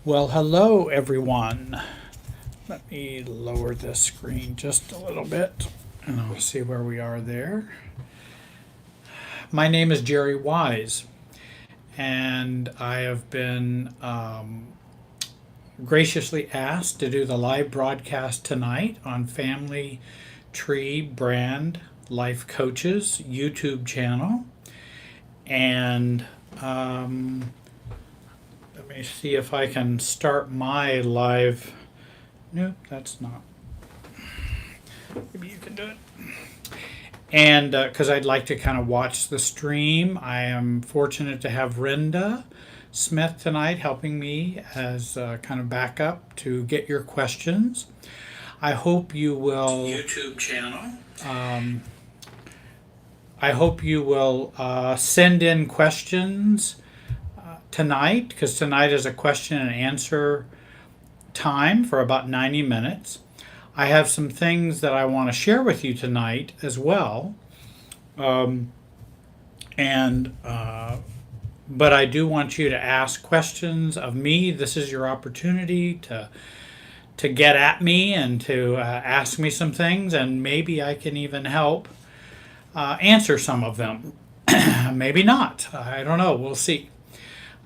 Well, hello everyone. Let me lower this screen just a little bit and I'll see where we are there. My name is Jerry Wise, and I have been graciously asked to do the live broadcast tonight on Family Tree Brand Life Coaches YouTube channel. And let me see if I can start my live. Nope, that's not. Maybe you can do it. And because I'd like to kind of watch the stream, I am fortunate to have Renda Smith tonight helping me as kind of backup to get your questions. I hope you will. YouTube channel. I hope you will send in questions tonight, because tonight is a question and answer time for about 90 minutes. I have some things that I want to share with you tonight as well. But I do want you to ask questions of me. This is your opportunity to get at me and to ask me some things, and maybe I can even help answer some of them. Maybe not. I don't know. We'll see.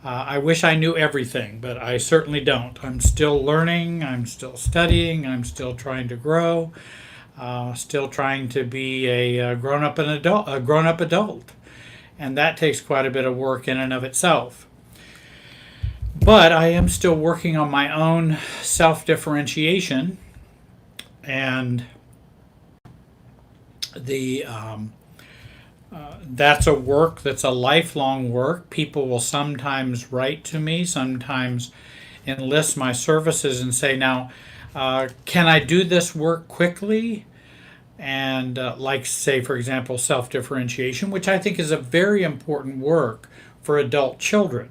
I wish I knew everything, but I certainly don't. I'm still learning. I'm still studying. I'm still trying to grow. Still trying to be a grown-up adult, and that takes quite a bit of work in and of itself. But I am still working on my own self-differentiation, and that's a work that's a lifelong work. People will sometimes write to me, sometimes enlist my services and say, now, can I do this work quickly? And like, say, for example, self-differentiation, which I think is a very important work for adult children.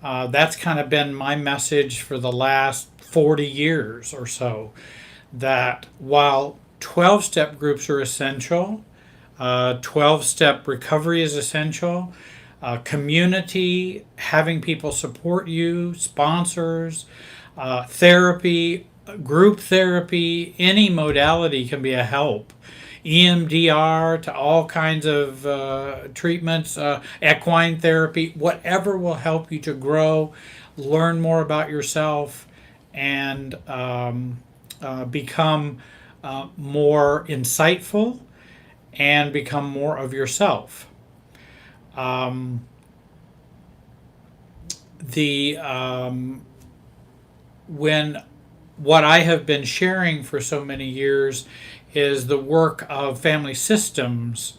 That's kind of been my message for the last 40 years or so, that while 12-step groups are essential, 12-step recovery is essential. Community, having people support you, sponsors, therapy, group therapy, any modality can be a help. EMDR to all kinds of treatments, equine therapy, whatever will help you to grow, learn more about yourself, and become more insightful and become more of yourself. When what I have been sharing for so many years is the work of family systems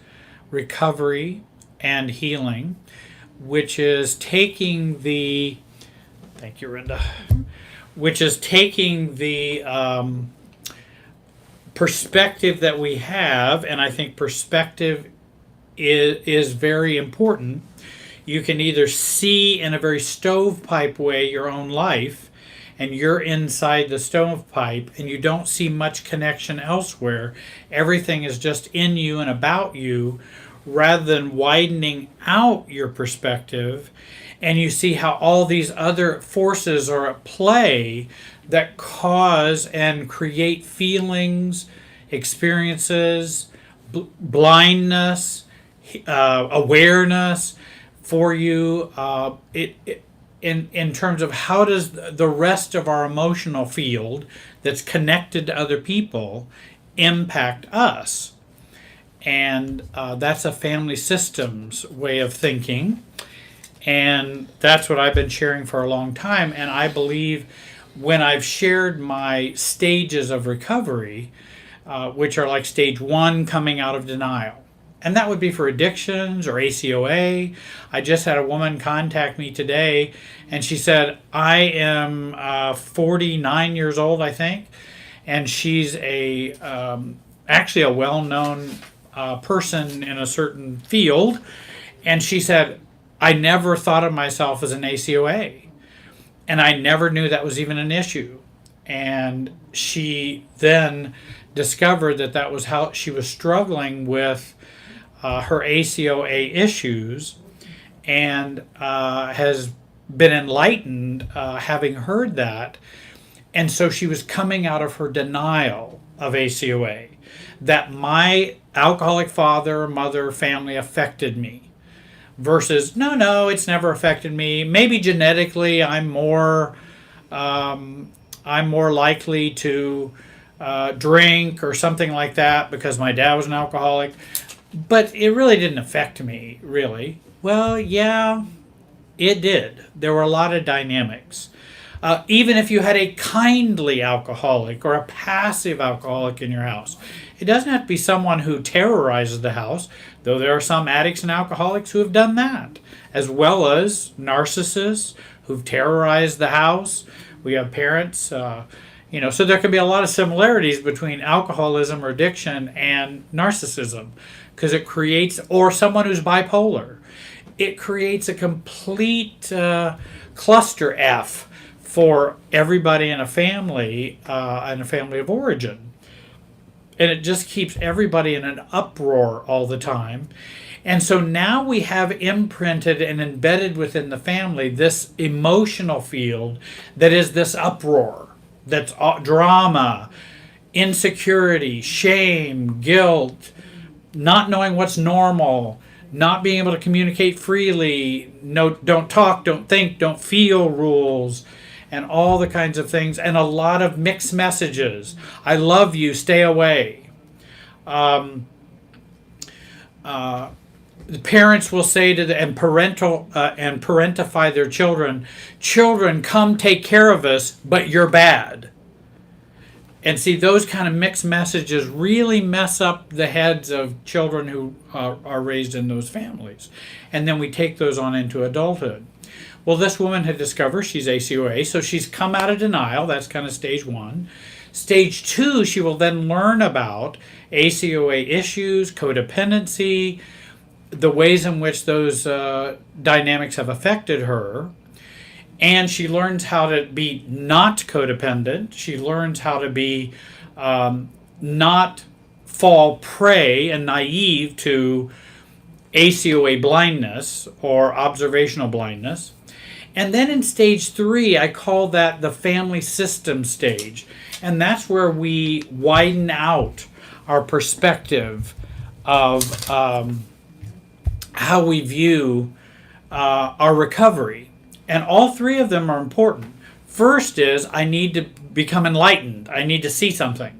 recovery and healing, which is taking the, thank you, Renda, which is taking the perspective that we have, and I think perspective is very important. You can either see in a very stovepipe way your own life, and you're inside the stovepipe, and you don't see much connection elsewhere. Everything is just in you and about you, rather than widening out your perspective, and you see how all these other forces are at play that cause and create feelings, experiences, blindness, awareness for you. In terms of how does the rest of our emotional field that's connected to other people impact us? And that's a family systems way of thinking. And that's what I've been sharing for a long time. And I believe when I've shared my stages of recovery, which are like stage 1, coming out of denial. And that would be for addictions or ACOA. I just had a woman contact me today, and she said, I am 49 years old, I think, and she's actually a well-known person in a certain field. And she said, I never thought of myself as an ACOA, and I never knew that was even an issue. And she then discovered that was how she was struggling with her ACOA issues, and has been enlightened having heard that. And so she was coming out of her denial of ACOA, that my alcoholic father, mother, family affected me, versus no, it's never affected me. Maybe genetically I'm more likely to drink or something like that because my dad was an alcoholic, but it really didn't affect me, really. Well, yeah, it did. There were a lot of dynamics. Even if you had a kindly alcoholic or a passive alcoholic in your house, it doesn't have to be someone who terrorizes the house, though there are some addicts and alcoholics who have done that, as well as narcissists who've terrorized the house. We have parents, so there can be a lot of similarities between alcoholism or addiction and narcissism, because it creates, or someone who's bipolar, it creates a complete cluster F for everybody in a family of origin. And it just keeps everybody in an uproar all the time. And so now we have imprinted and embedded within the family this emotional field that is this uproar, that's drama, insecurity, shame, guilt, not knowing what's normal, not being able to communicate freely, no, don't talk, don't think, don't feel rules, and all the kinds of things, and a lot of mixed messages. I love you, stay away. The parents will say to and parentify their children, children, come take care of us, but you're bad. And see, those kind of mixed messages really mess up the heads of children who are raised in those families. And then we take those on into adulthood. Well, this woman had discovered she's ACOA, so she's come out of denial. That's kind of stage 1. Stage 2, she will then learn about ACOA issues, codependency, the ways in which those dynamics have affected her. And she learns how to be not codependent. She learns how to be not fall prey and naive to ACOA blindness or observational blindness. And then in stage 3, I call that the family system stage. And that's where we widen out our perspective of how we view our recovery. And all 3 of them are important. First is I need to become enlightened. I need to see something.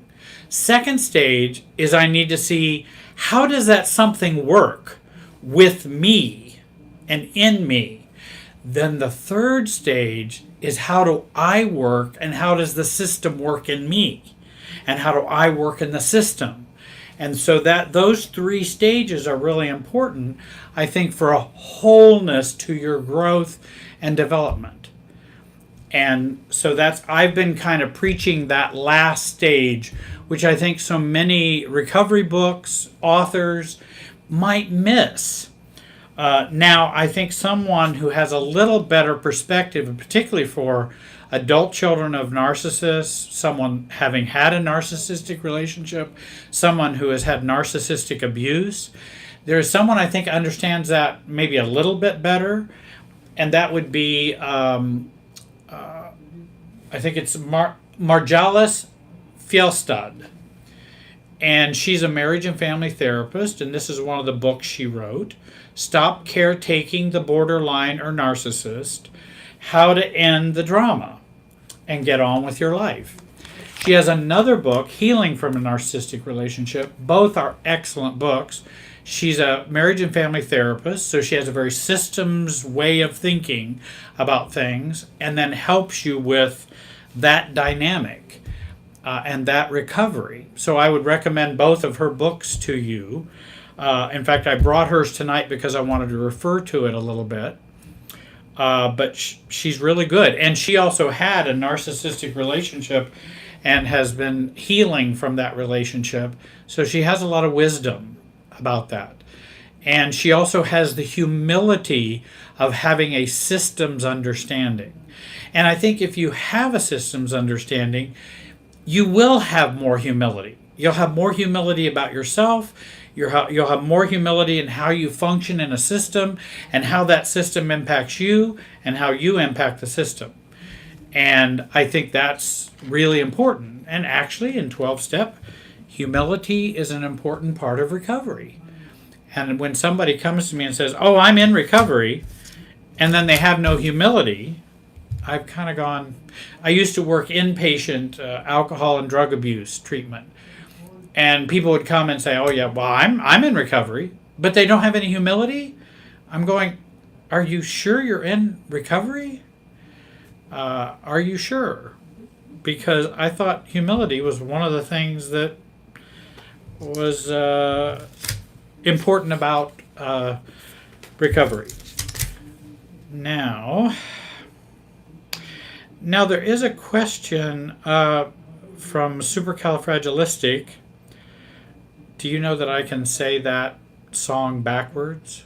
Second stage is I need to see how does that something work with me and in me. Then the third stage is how do I work and how does the system work in me? And how do I work in the system? And so that those 3 stages are really important, I think, for a wholeness to your growth and development. And so I've been kind of preaching that last stage, which I think so many recovery books, authors might miss. Now, I think someone who has a little better perspective, and particularly for adult children of narcissists, someone having had a narcissistic relationship, someone who has had narcissistic abuse, there's someone I think understands that maybe a little bit better, and that would be, I think it's Marjalis Fjellstad. And she's a marriage and family therapist, and this is one of the books she wrote. Stop Caretaking the Borderline or Narcissist, How to End the Drama and Get On with Your Life. She has another book, Healing from a Narcissistic Relationship. Both are excellent books. She's a marriage and family therapist, so she has a very systems way of thinking about things and then helps you with that dynamic and that recovery. So I would recommend both of her books to you. In fact, I brought hers tonight because I wanted to refer to it a little bit. But she's really good. And she also had a narcissistic relationship and has been healing from that relationship. So she has a lot of wisdom about that. And she also has the humility of having a systems understanding. And I think if you have a systems understanding, you will have more humility. You'll have more humility about yourself. You'll have more humility in how you function in a system and how that system impacts you and how you impact the system. And I think that's really important. And actually, in 12-step, humility is an important part of recovery. And when somebody comes to me and says, "Oh, I'm in recovery," and then they have no humility, I've kind of gone. I used to work inpatient alcohol and drug abuse treatment, and people would come and say, "Oh yeah, well I'm in recovery," but they don't have any humility. I'm going, "Are you sure you're in recovery? Are you sure?" Because I thought humility was one of the things that was important about recovery. Now there is a question from Supercalifragilistic. Do you know that I can say that song backwards?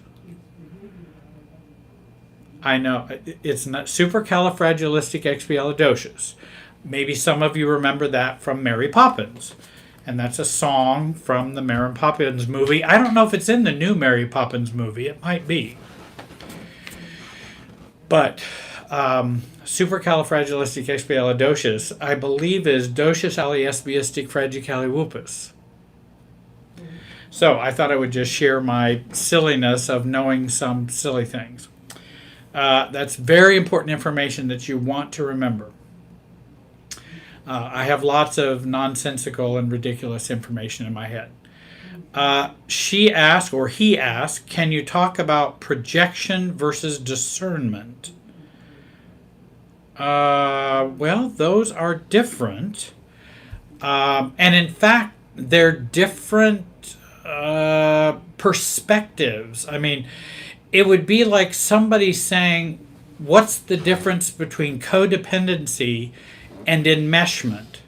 I know it's not Supercalifragilisticexpialidocious. Maybe some of you remember that from Mary Poppins. And that's a song from the Mary Poppins movie. I don't know if it's in the new Mary Poppins movie. It might be. But supercalifragilisticexpialidocious, I believe, is docious aliesbiistic fragicaliwhoopus. So I thought I would just share my silliness of knowing some silly things. That's very important information that you want to remember. I have lots of nonsensical and ridiculous information in my head. She asked, or he asked, can you talk about projection versus discernment? Well, those are different. And in fact, they're different perspectives. I mean, it would be like somebody saying, what's the difference between codependency and enmeshment?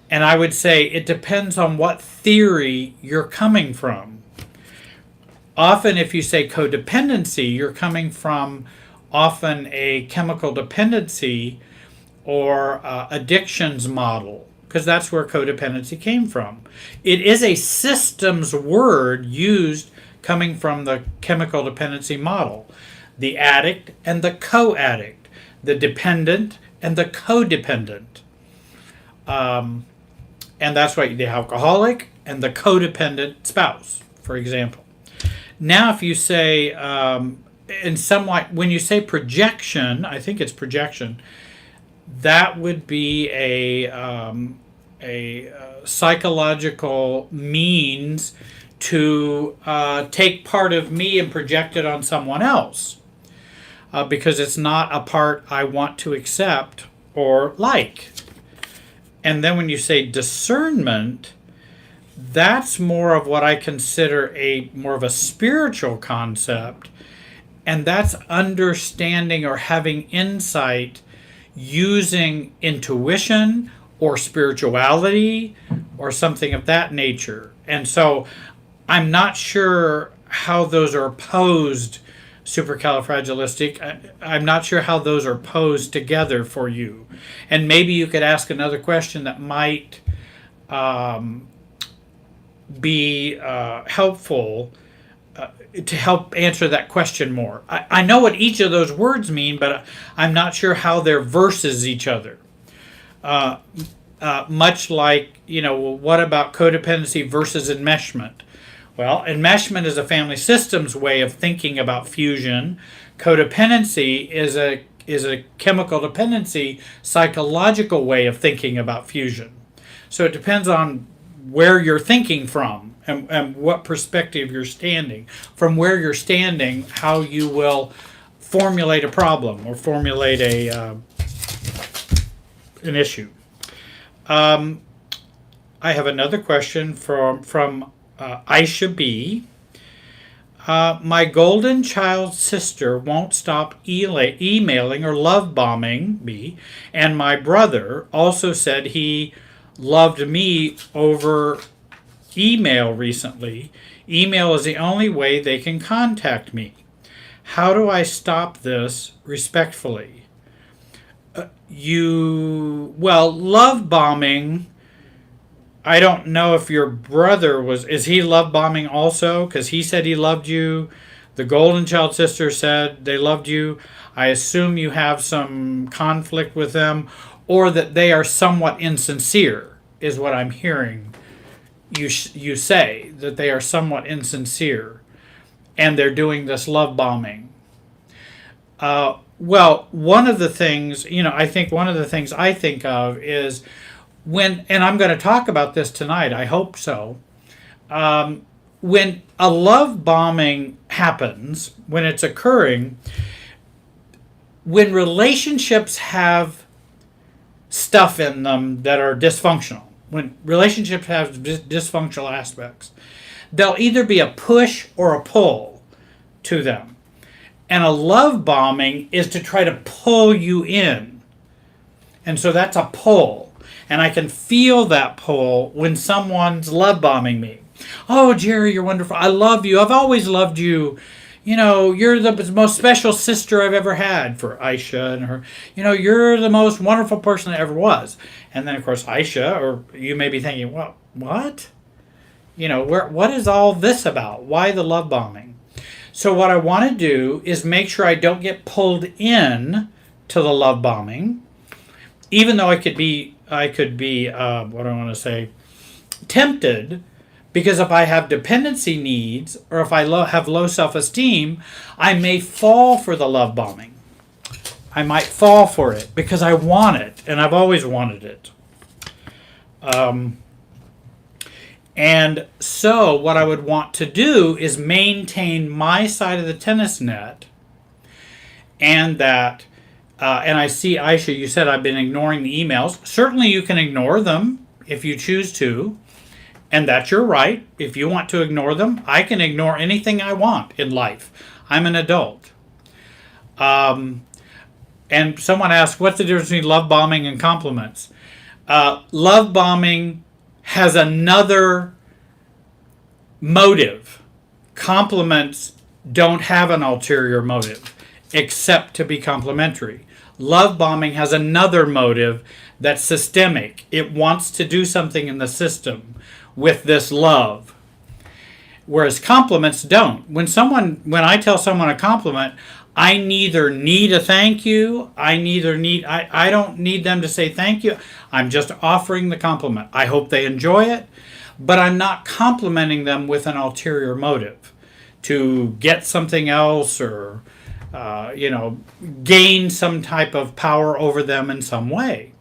And I would say it depends on what theory you're coming from. Often if you say codependency, you're coming from often a chemical dependency or addictions model, because that's where codependency came from. It is a systems word used coming from the chemical dependency model. The addict and the co-addict, the dependent and the codependent. And that's why the alcoholic and the codependent spouse, for example. Now, if you say, in some like, when you say projection, I think it's projection, that would be a psychological means to take part of me and project it on someone else. Because it's not a part I want to accept or like. And then when you say discernment, that's more of what I consider more of a spiritual concept. And that's understanding or having insight using intuition or spirituality or something of that nature. And so I'm not sure how those are opposed, supercalifragilistic. I'm not sure how those are posed together for you. And maybe you could ask another question that might be helpful to help answer that question more. I know what each of those words mean, but I'm not sure how they're versus each other. Much like, what about codependency versus enmeshment? Well, enmeshment is a family systems way of thinking about fusion. Codependency is a chemical dependency, psychological way of thinking about fusion. So it depends on where you're thinking from and what perspective you're standing. From where you're standing, how you will formulate a problem or formulate an issue. I have another question from Aisha B. My golden child sister won't stop emailing or love bombing me, and my brother also said he loved me over email recently. Email is the only way they can contact me. How do I stop this respectfully? Love bombing, I don't know if your brother is he love bombing also? Because he said he loved you. The golden child sister said they loved you. I assume you have some conflict with them, or that they are somewhat insincere, is what I'm hearing you say, that they are somewhat insincere and they're doing this love bombing. Well, one of the things, I think one of the things I think of is and I'm going to talk about this tonight, I hope so. When a love bombing happens, when it's occurring, when relationships have stuff in them that are dysfunctional, when relationships have dysfunctional aspects, there'll either be a push or a pull to them. And a love bombing is to try to pull you in. And so that's a pull. And I can feel that pull when someone's love bombing me. Oh, Jerry, you're wonderful. I love you. I've always loved you. You're the most special sister I've ever had, for Aisha and her. You're the most wonderful person that ever was. And then, of course, Aisha, or you may be thinking, well, what? What is all this about? Why the love bombing? So what I want to do is make sure I don't get pulled in to the love bombing, even though I could be what do I want to say, tempted. Because if I have dependency needs, or if I have low self-esteem, I may fall for the love bombing. I might fall for it because I want it, and I've always wanted it. And so what I would want to do is maintain my side of the tennis net, and that, and I see, Aisha, you said I've been ignoring the emails. Certainly you can ignore them if you choose to. And that's your right. If you want to ignore them, I can ignore anything I want in life. I'm an adult. And someone asked, what's the difference between love bombing and compliments? Love bombing has another motive. Compliments don't have an ulterior motive, except to be complimentary. Love bombing has another motive that's systemic. It wants to do something in the system with this love, whereas compliments don't. When I tell someone a compliment, I neither need a thank you, I don't need them to say thank you. I'm just offering the compliment. I hope they enjoy it, but I'm not complimenting them with an ulterior motive to get something else, or gain some type of power over them in some way.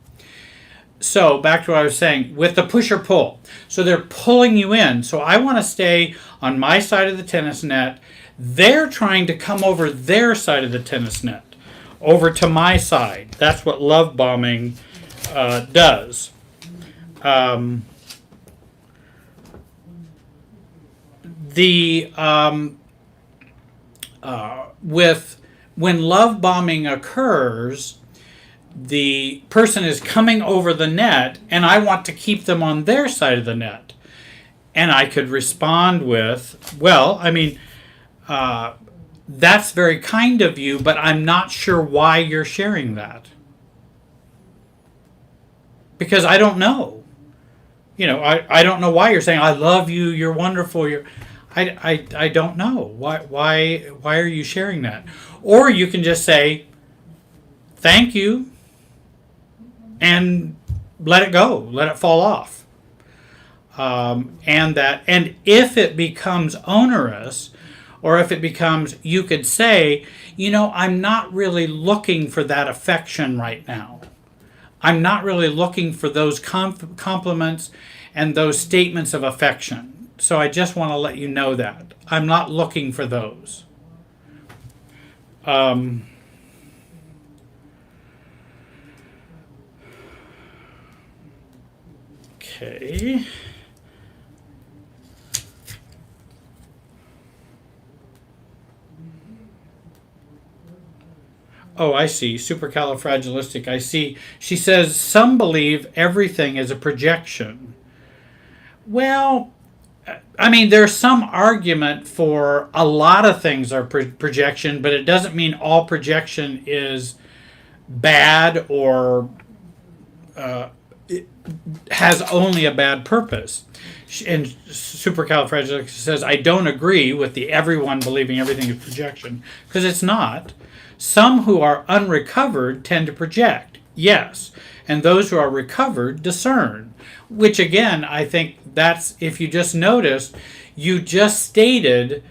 So back to what I was saying with the push or pull. So they're pulling you in. So I want to stay on my side of the tennis net. They're trying to come over their side of the tennis net, over to my side. That's what love bombing does. When love bombing occurs, the person is coming over the net, and I want to keep them on their side of the net. And I could respond with, well, that's very kind of you, but I'm not sure why you're sharing that. Because I don't know. I don't know why you're saying, I love you, you're wonderful, I don't know. Why are you sharing that? Or you can just say, thank you, and let it go, let it fall off. And if it becomes onerous, or if it becomes, you could say, I'm not really looking for that affection right now. I'm not really looking for those compliments and those statements of affection. So I just want to let you know that. I'm not looking for those. Okay. Oh, I see. Supercalifragilistic. I see. She says, some believe everything is a projection. Well, there's some argument for a lot of things are projection, but it doesn't mean all projection is bad or has only a bad purpose. And Supercalifragilistic says, I don't agree with the everyone believing everything is projection, because it's not. Some who are unrecovered tend to project, yes, and those who are recovered discern, which again, I think that's, if you just noticed, you just stated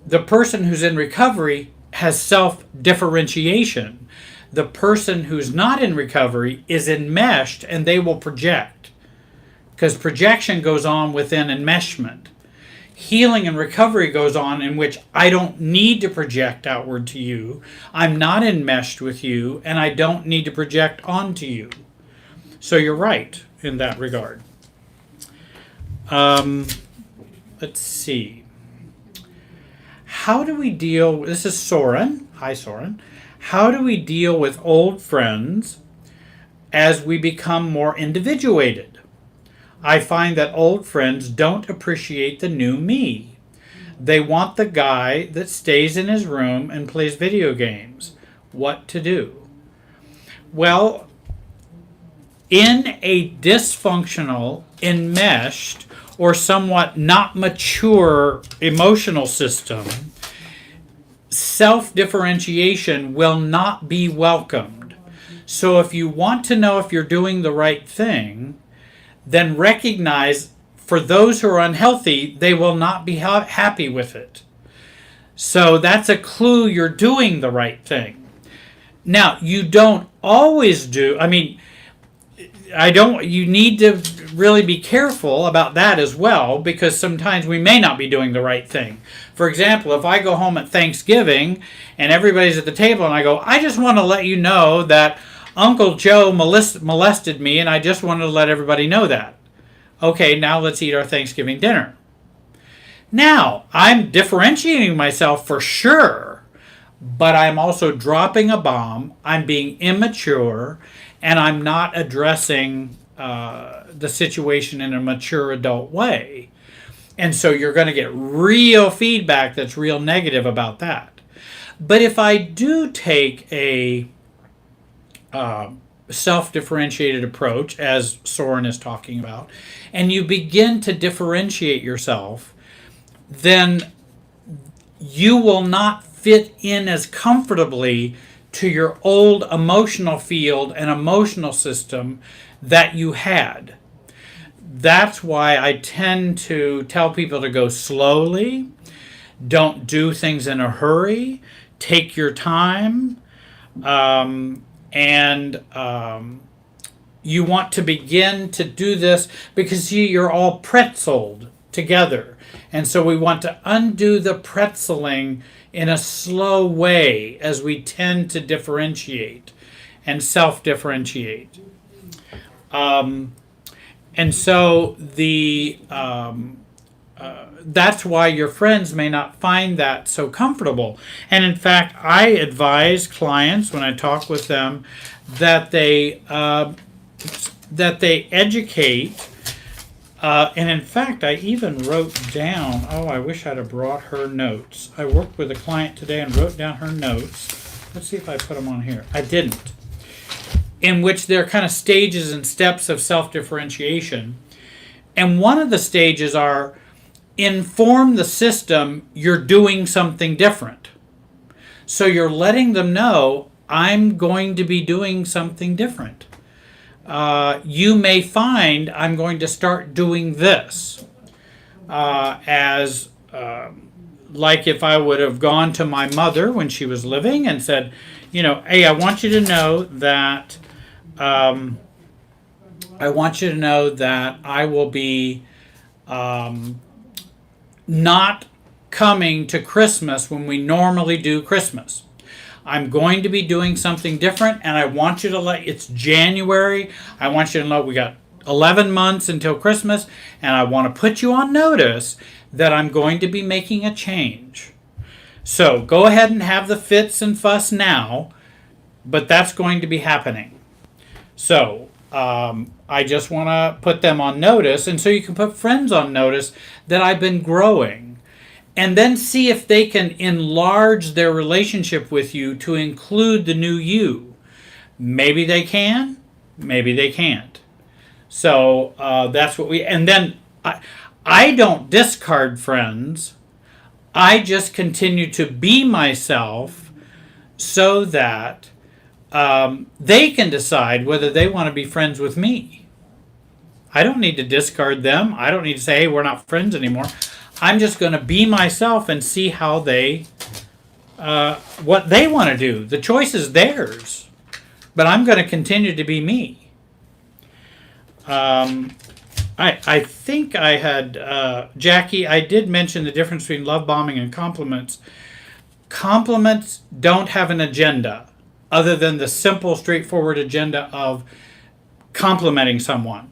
the person who's in recovery has self-differentiation. The person who's not in recovery is enmeshed, and they will project, because projection goes on within enmeshment. Healing and recovery goes on in which I don't need to project outward to you. I'm not enmeshed with you, and I don't need to project onto you. So you're right in that regard. Let's see. How do we deal, this is Soren. Hi, Soren. How do we deal with old friends as we become more individuated? I find that old friends don't appreciate the new me. They want the guy that stays in his room and plays video games. What to do? Well, in a dysfunctional, enmeshed, or somewhat not mature emotional system, self-differentiation will not be welcomed. So if you want to know if you're doing the right thing, then recognize for those who are unhealthy, they will not be happy with it. So that's a clue you're doing the right thing. Now, you don't always do, you need to really be careful about that as well, because sometimes we may not be doing the right thing. For example, if I go home at Thanksgiving and everybody's at the table and I go, I just want to let you know that Uncle Joe molested me, and I just wanted to let everybody know that. Okay, now let's eat our Thanksgiving dinner. Now, I'm differentiating myself for sure, but I'm also dropping a bomb, I'm being immature, and I'm not addressing the situation in a mature adult way. And so you're going to get real feedback that's real negative about that. But if I do take a self-differentiated approach, as Soren is talking about, and you begin to differentiate yourself, then you will not fit in as comfortably to your old emotional field and emotional system that you had. That's why I tend to tell people to go slowly, don't do things in a hurry, take your time, and you want to begin to do this because you're all pretzeled together. And so we want to undo the pretzeling in a slow way as we tend to differentiate and self-differentiate. And so that's why your friends may not find that so comfortable. And in fact, I advise clients when I talk with them that they educate. And in fact, I even wrote down, I wish I'd have brought her notes. I worked with a client today and wrote down her notes. Let's see if I put them on here. I didn't. In which there are kind of stages and steps of self-differentiation. And one of the stages are inform the system you're doing something different. So you're letting them know, I'm going to be doing something different. You may find I'm going to start doing this. Like if I would have gone to my mother when she was living and said, hey, I want you to know that I will be not coming to Christmas when we normally do Christmas. I'm going to be doing something different, and I want you to it's January. I want you to know we got 11 months until Christmas, and I want to put you on notice that I'm going to be making a change. So go ahead and have the fits and fuss now, but that's going to be happening. So I just want to put them on notice, and so you can put friends on notice that I've been growing. And then see if they can enlarge their relationship with you to include the new you. Maybe they can, maybe they can't. So that's what and then I don't discard friends. I just continue to be myself so that they can decide whether they want to be friends with me. I don't need to discard them. I don't need to say, hey, we're not friends anymore. I'm just going to be myself and see how what they want to do. The choice is theirs, but I'm going to continue to be me. I think I had, Jackie, I did mention the difference between love bombing and compliments. Compliments don't have an agenda other than the simple, straightforward agenda of complimenting someone.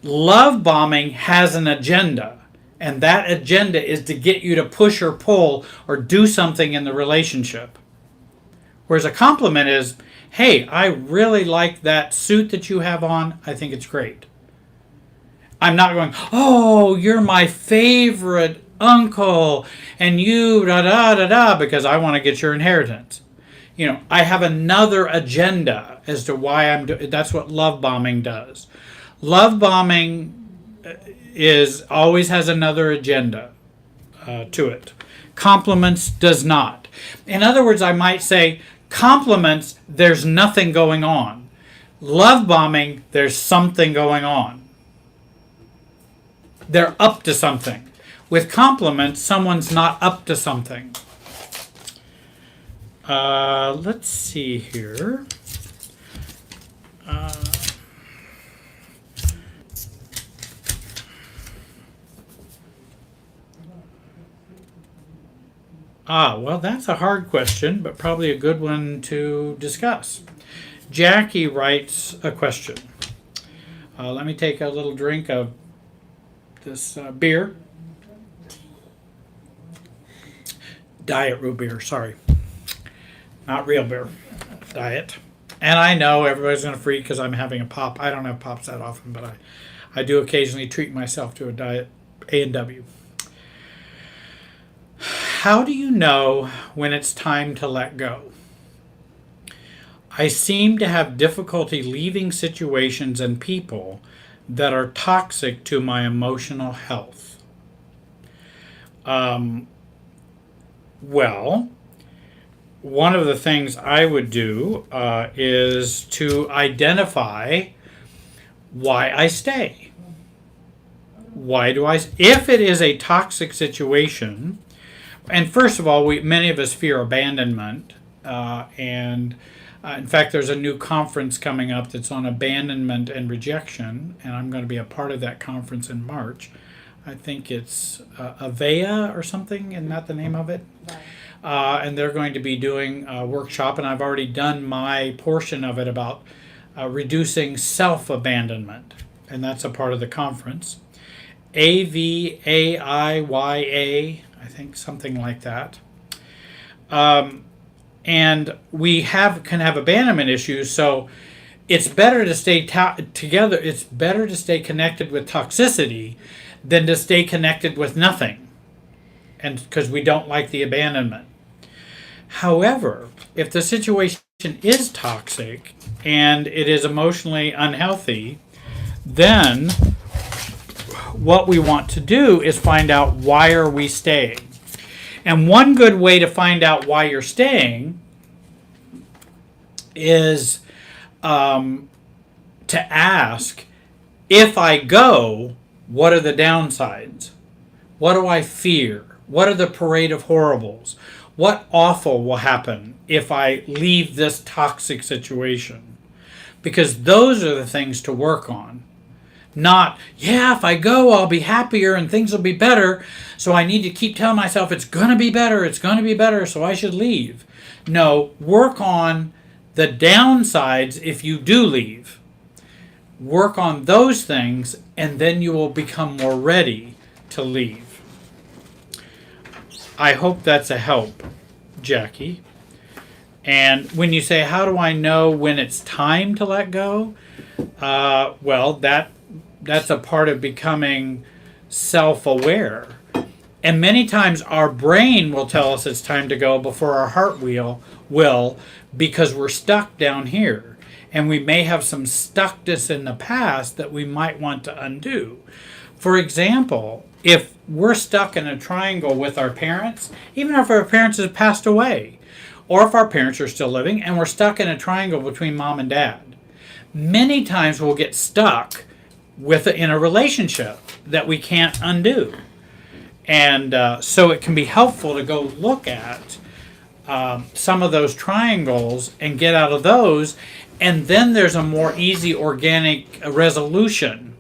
Love bombing has an agenda, and that agenda is to get you to push or pull or do something in the relationship. Whereas a compliment is, hey, I really like that suit that you have on. I think it's great. I'm not going, oh, you're my favorite uncle, and you da da da da, because I want to get your inheritance. I have another agenda as to why I'm doing. That's what love bombing does. Love bombing always has another agenda to it. Compliments does not. In other words, I might say, compliments, there's nothing going on. Love bombing, there's something going on. They're up to something. With compliments, someone's not up to something. Let's see here. Well, that's a hard question, but probably a good one to discuss. Jackie writes a question. Let me take a little drink of this beer. Diet root beer, sorry. Not real beer. Diet. And I know everybody's going to freak because I'm having a pop. I don't have pops that often, but I do occasionally treat myself to a diet A&W. How do you know when it's time to let go? I seem to have difficulty leaving situations and people that are toxic to my emotional health. Well, one of the things I would do is to identify why I stay. Why do I? If it is a toxic situation, and first of all, many of us fear abandonment, and in fact, there's a new conference coming up that's on abandonment and rejection, and I'm going to be a part of that conference in March. I think it's Avea or something, isn't that the name of it? Right. And they're going to be doing a workshop, and I've already done my portion of it about reducing self-abandonment, and that's a part of the conference. AVAIYA, I think, something like that. And we can have abandonment issues, so it's better to stay together. It's better to stay connected with toxicity than to stay connected with nothing, and because we don't like the abandonment. However, if the situation is toxic and it is emotionally unhealthy, then what we want to do is find out, why are we staying? And one good way to find out why you're staying is to ask, if I go, what are the downsides? What do I fear? What are the parade of horribles? What awful will happen if I leave this toxic situation? Because those are the things to work on. Not, if I go, I'll be happier and things will be better, so I need to keep telling myself it's going to be better, so I should leave. No, work on the downsides if you do leave. Work on those things, and then you will become more ready to leave. I hope that's a help, Jackie. And when you say, how do I know when it's time to let go? Well, that's a part of becoming self-aware. And many times our brain will tell us it's time to go before our heart will, because we're stuck down here. And we may have some stuckness in the past that we might want to undo. For example, if we're stuck in a triangle with our parents, even if our parents have passed away, or if our parents are still living, and we're stuck in a triangle between mom and dad, many times we'll get stuck in a relationship that we can't undo. And so it can be helpful to go look at some of those triangles and get out of those. And then there's a more easy organic resolution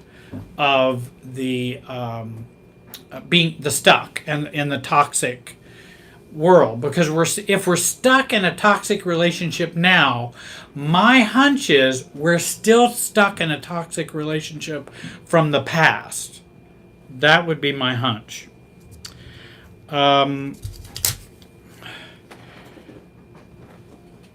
of the being the stuck and in the toxic world. Because if we're stuck in a toxic relationship now, my hunch is we're still stuck in a toxic relationship from the past. That would be my hunch.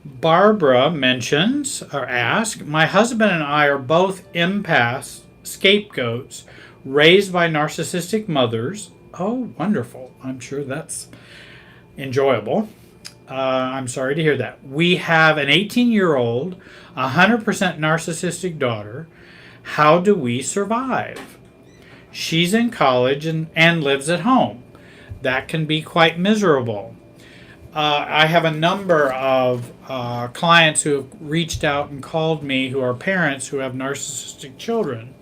Barbara mentions or asks, my husband and I are both empaths, scapegoats, raised by narcissistic mothers. Oh, wonderful. I'm sure that's enjoyable. I'm sorry to hear that. We have an 18-year-old, 100% narcissistic daughter. How do we survive? She's in college and lives at home. That can be quite miserable. I have a number of clients who have reached out and called me who are parents who have narcissistic children.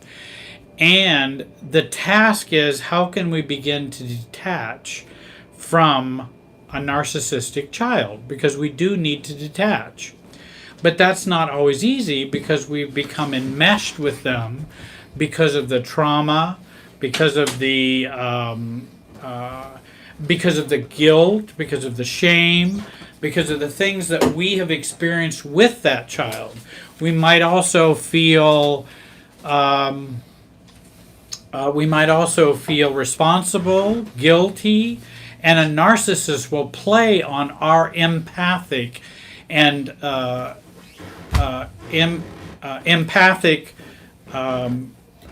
And the task is, how can we begin to detach from a narcissistic child? Because we do need to detach. But that's not always easy because we've become enmeshed with them because of the trauma, because of the guilt, because of the shame, because of the things that we have experienced with that child. We might also feel responsible, guilty, and a narcissist will play on our empathic and empathic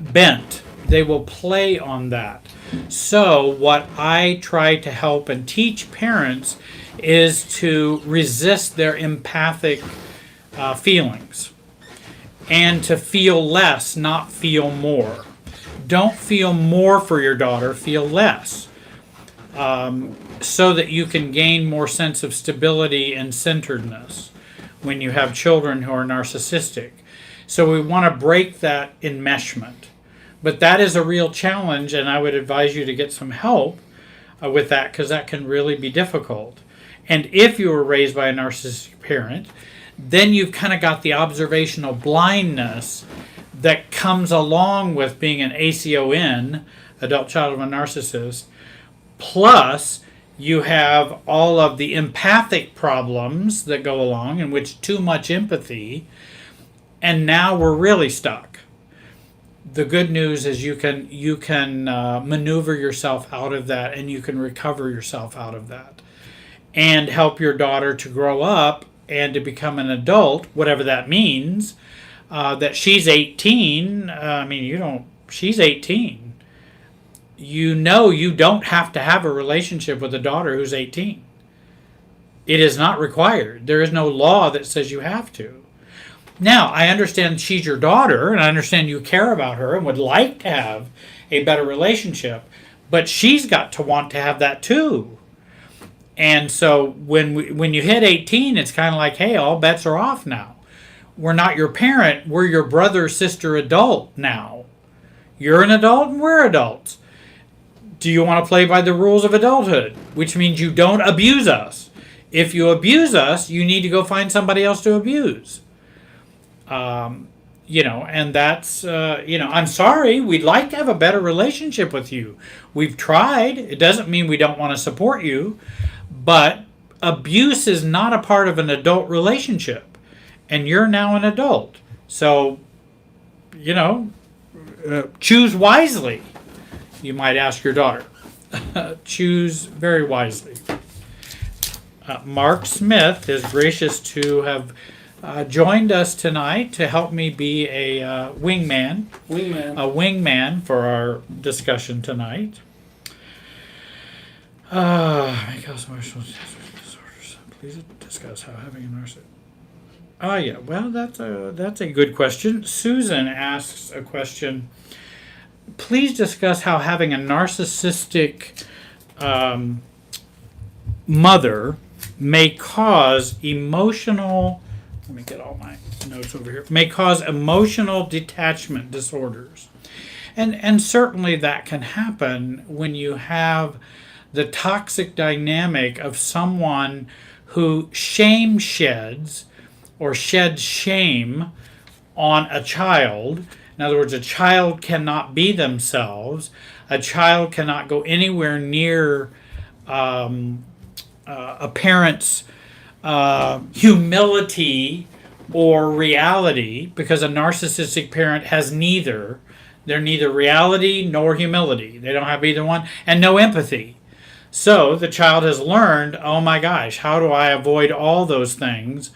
bent. They will play on that. So what I try to help and teach parents is to resist their empathic feelings and to feel less, not feel more. Don't feel more for your daughter, feel less, so that you can gain more sense of stability and centeredness when you have children who are narcissistic. So we want to break that enmeshment. But that is a real challenge, and I would advise you to get some help with that, because that can really be difficult. And if you were raised by a narcissistic parent, then you've kind of got the observational blindness that comes along with being an ACON, adult child of a narcissist, plus you have all of the empathic problems that go along, in which too much empathy, and now we're really stuck. The good news is you can maneuver yourself out of that, and you can recover yourself out of that, and help your daughter to grow up and to become an adult, whatever that means. That she's 18. She's 18. You don't have to have a relationship with a daughter who's 18. It is not required. There is no law that says you have to. Now, I understand she's your daughter, and I understand you care about her and would like to have a better relationship, but she's got to want to have that too. And so when you hit 18, it's kind of like, hey, all bets are off now. We're not your parent, we're your brother, sister, adult now. You're an adult and we're adults. Do you want to play by the rules of adulthood? Which means you don't abuse us. If you abuse us, you need to go find somebody else to abuse. And that's, I'm sorry, we'd like to have a better relationship with you. We've tried. It doesn't mean we don't want to support you, but abuse is not a part of an adult relationship, and you're now an adult. So, choose wisely, you might ask your daughter. Choose very wisely. Mark Smith is gracious to have joined us tonight to help me be a wingman for our discussion tonight. May cause emotional disorders. Please discuss how having a narcissist. Oh yeah, well that's a good question. Susan asks a question. Please discuss how having a narcissistic um, mother may cause emotional. Let me get all my notes over here. May cause emotional detachment disorders, and certainly that can happen when you have the toxic dynamic of someone who shame sheds or sheds shame on a child. In other words, a child cannot be themselves. A child cannot go anywhere near a parent's humility or reality, because a narcissistic parent has neither. They're neither reality nor humility. They don't have either one, and no empathy. So the child has learned, oh my gosh, how do I avoid all those things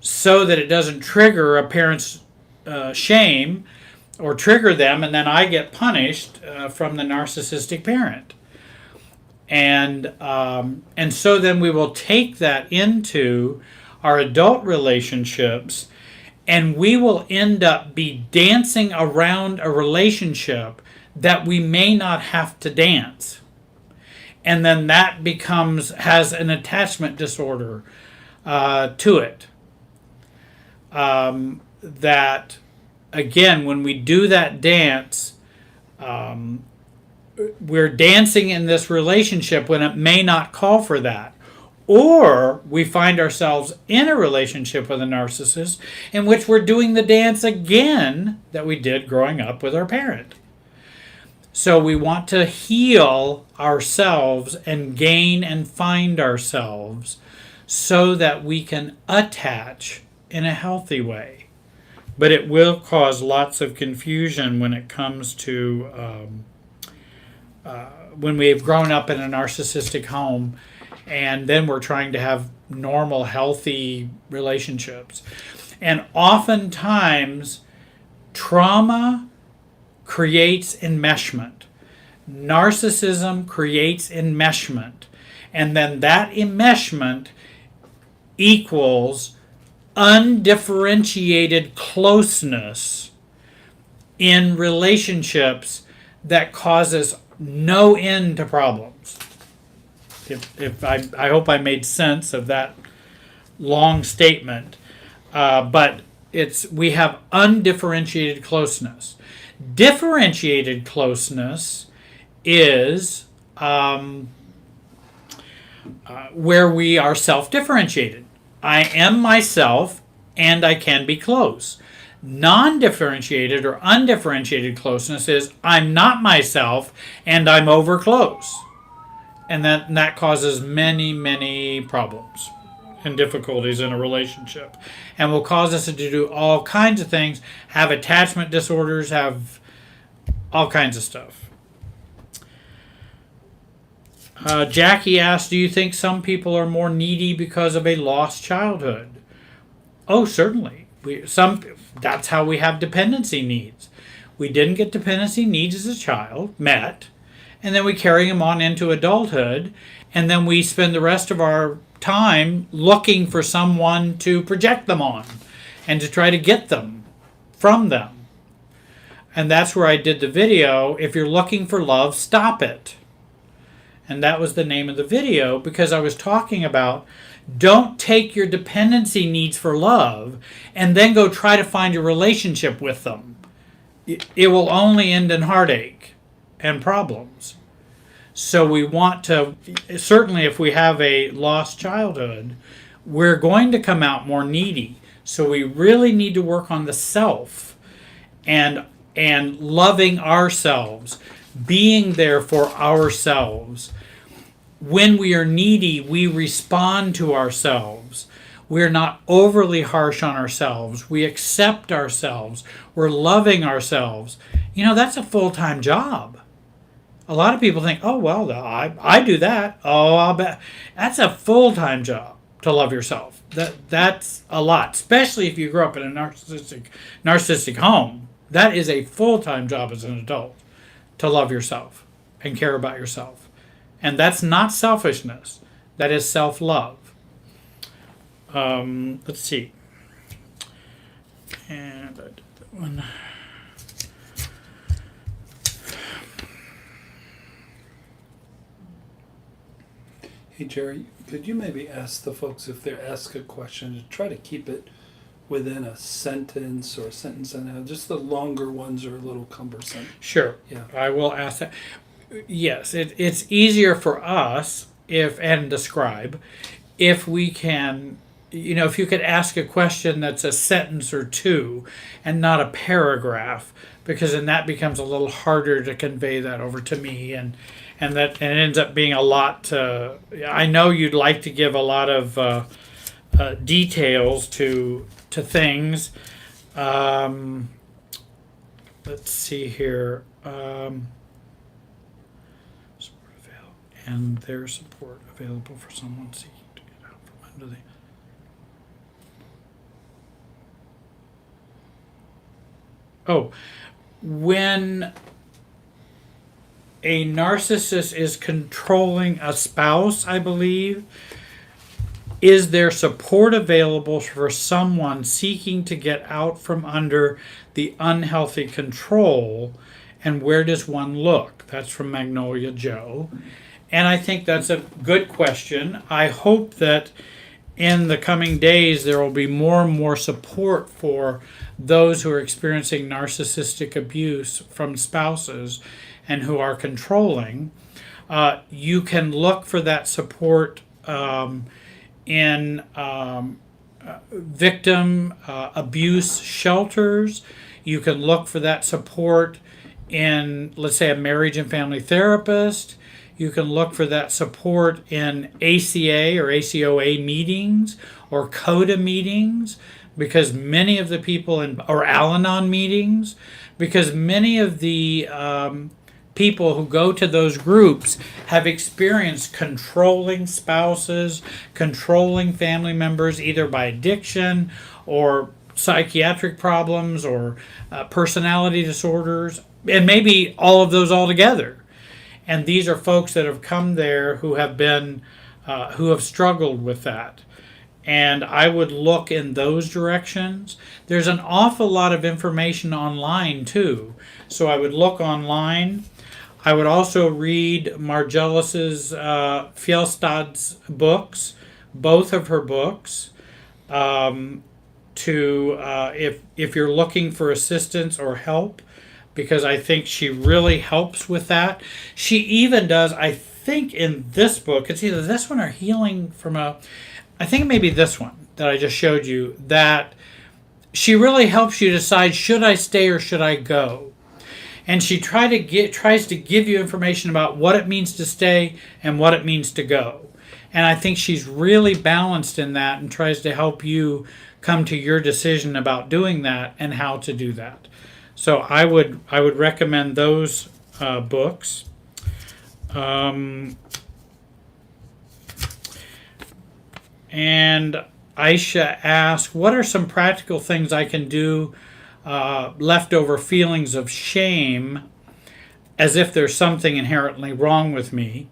so that it doesn't trigger a parent's shame or trigger them, and then I get punished from the narcissistic parent. And so then we will take that into our adult relationships, and we will end up be dancing around a relationship that we may not have to dance. And then that has an attachment disorder to it. That, again, when we do that dance, we're dancing in this relationship when it may not call for that. Or we find ourselves in a relationship with a narcissist in which we're doing the dance again that we did growing up with our parent. So we want to heal ourselves and gain and find ourselves so that we can attach in a healthy way. But it will cause lots of confusion when it comes to when we've grown up in a narcissistic home and then we're trying to have normal, healthy relationships. And oftentimes, trauma creates enmeshment. Narcissism creates enmeshment. And then that enmeshment equals undifferentiated closeness in relationships that causes no end to problems. If I hope I made sense of that long statement, but we have undifferentiated closeness. Differentiated closeness is where we are self-differentiated. I am myself and I can be close. Non-differentiated or undifferentiated closeness is I'm not myself and I'm over close. And that causes many, many problems and difficulties in a relationship. And will cause us to do all kinds of things, have attachment disorders, have all kinds of stuff. Jackie asked, do you think some people are more needy because of a lost childhood? Oh, certainly. That's how we have dependency needs. We didn't get dependency needs as a child, met, and then we carry them on into adulthood, and then we spend the rest of our time looking for someone to project them on and to try to get them from them. And that's where I did the video, if you're looking for love, stop it. And that was the name of the video, because I was talking about don't take your dependency needs for love and then go try to find a relationship with them. It will only end in heartache and problems. So we want to, certainly if we have a lost childhood, we're going to come out more needy. So we really need to work on the self and loving ourselves, being there for ourselves. When we are needy, we respond to ourselves. We're not overly harsh on ourselves. We accept ourselves. We're loving ourselves. That's a full-time job. A lot of people think, oh, well, I do that. Oh, I'll bet. That's a full-time job to love yourself. That's a lot, especially if you grew up in a narcissistic home. That is a full-time job as an adult, to love yourself and care about yourself. And that's not selfishness. That is self-love. Let's see. And I did that one. Hey Jerry, could you maybe ask the folks if they ask a question to try to keep it within a sentence or a sentence and a half? Just the longer ones are a little cumbersome. Sure. Yeah. I will ask that. Yes, it's easier for us and describe if we can, if you could ask a question that's a sentence or two and not a paragraph, because then that becomes a little harder to convey that over to me, and it ends up being a lot. I know you'd like to give a lot of details to things. Let's see here. And their support available for someone seeking to get out from under the. Oh, when a narcissist is controlling a spouse, I believe, is there support available for someone seeking to get out from under the unhealthy control, and where does one look? That's from Magnolia Joe. And I think that's a good question. I hope that in the coming days there will be more and more support for those who are experiencing narcissistic abuse from spouses and who are controlling. You can look for that support in victim abuse shelters. You can look for that support in, let's say, a marriage and family therapist. You can look for that support in ACA or ACOA meetings or CODA meetings, because many of the people or Al-Anon meetings, because many of the people who go to those groups have experienced controlling spouses, controlling family members, either by addiction or psychiatric problems or personality disorders, and maybe all of those all together. And these are folks that have come there who have been, who have struggled with that. And I would look in those directions. There's an awful lot of information online too. So I would look online. I would also read Margellis's Fjellstad's books, both of her books, if you're looking for assistance or help, because I think she really helps with that. She even does, I think in this book, it's either this one or Healing from I think maybe this one that I just showed you, that she really helps you decide, should I stay or should I go? And she tries to give you information about what it means to stay and what it means to go. And I think she's really balanced in that and tries to help you come to your decision about doing that and how to do that. So I would recommend those books. And Aisha asked, what are some practical things I can do, leftover feelings of shame, as if there's something inherently wrong with me,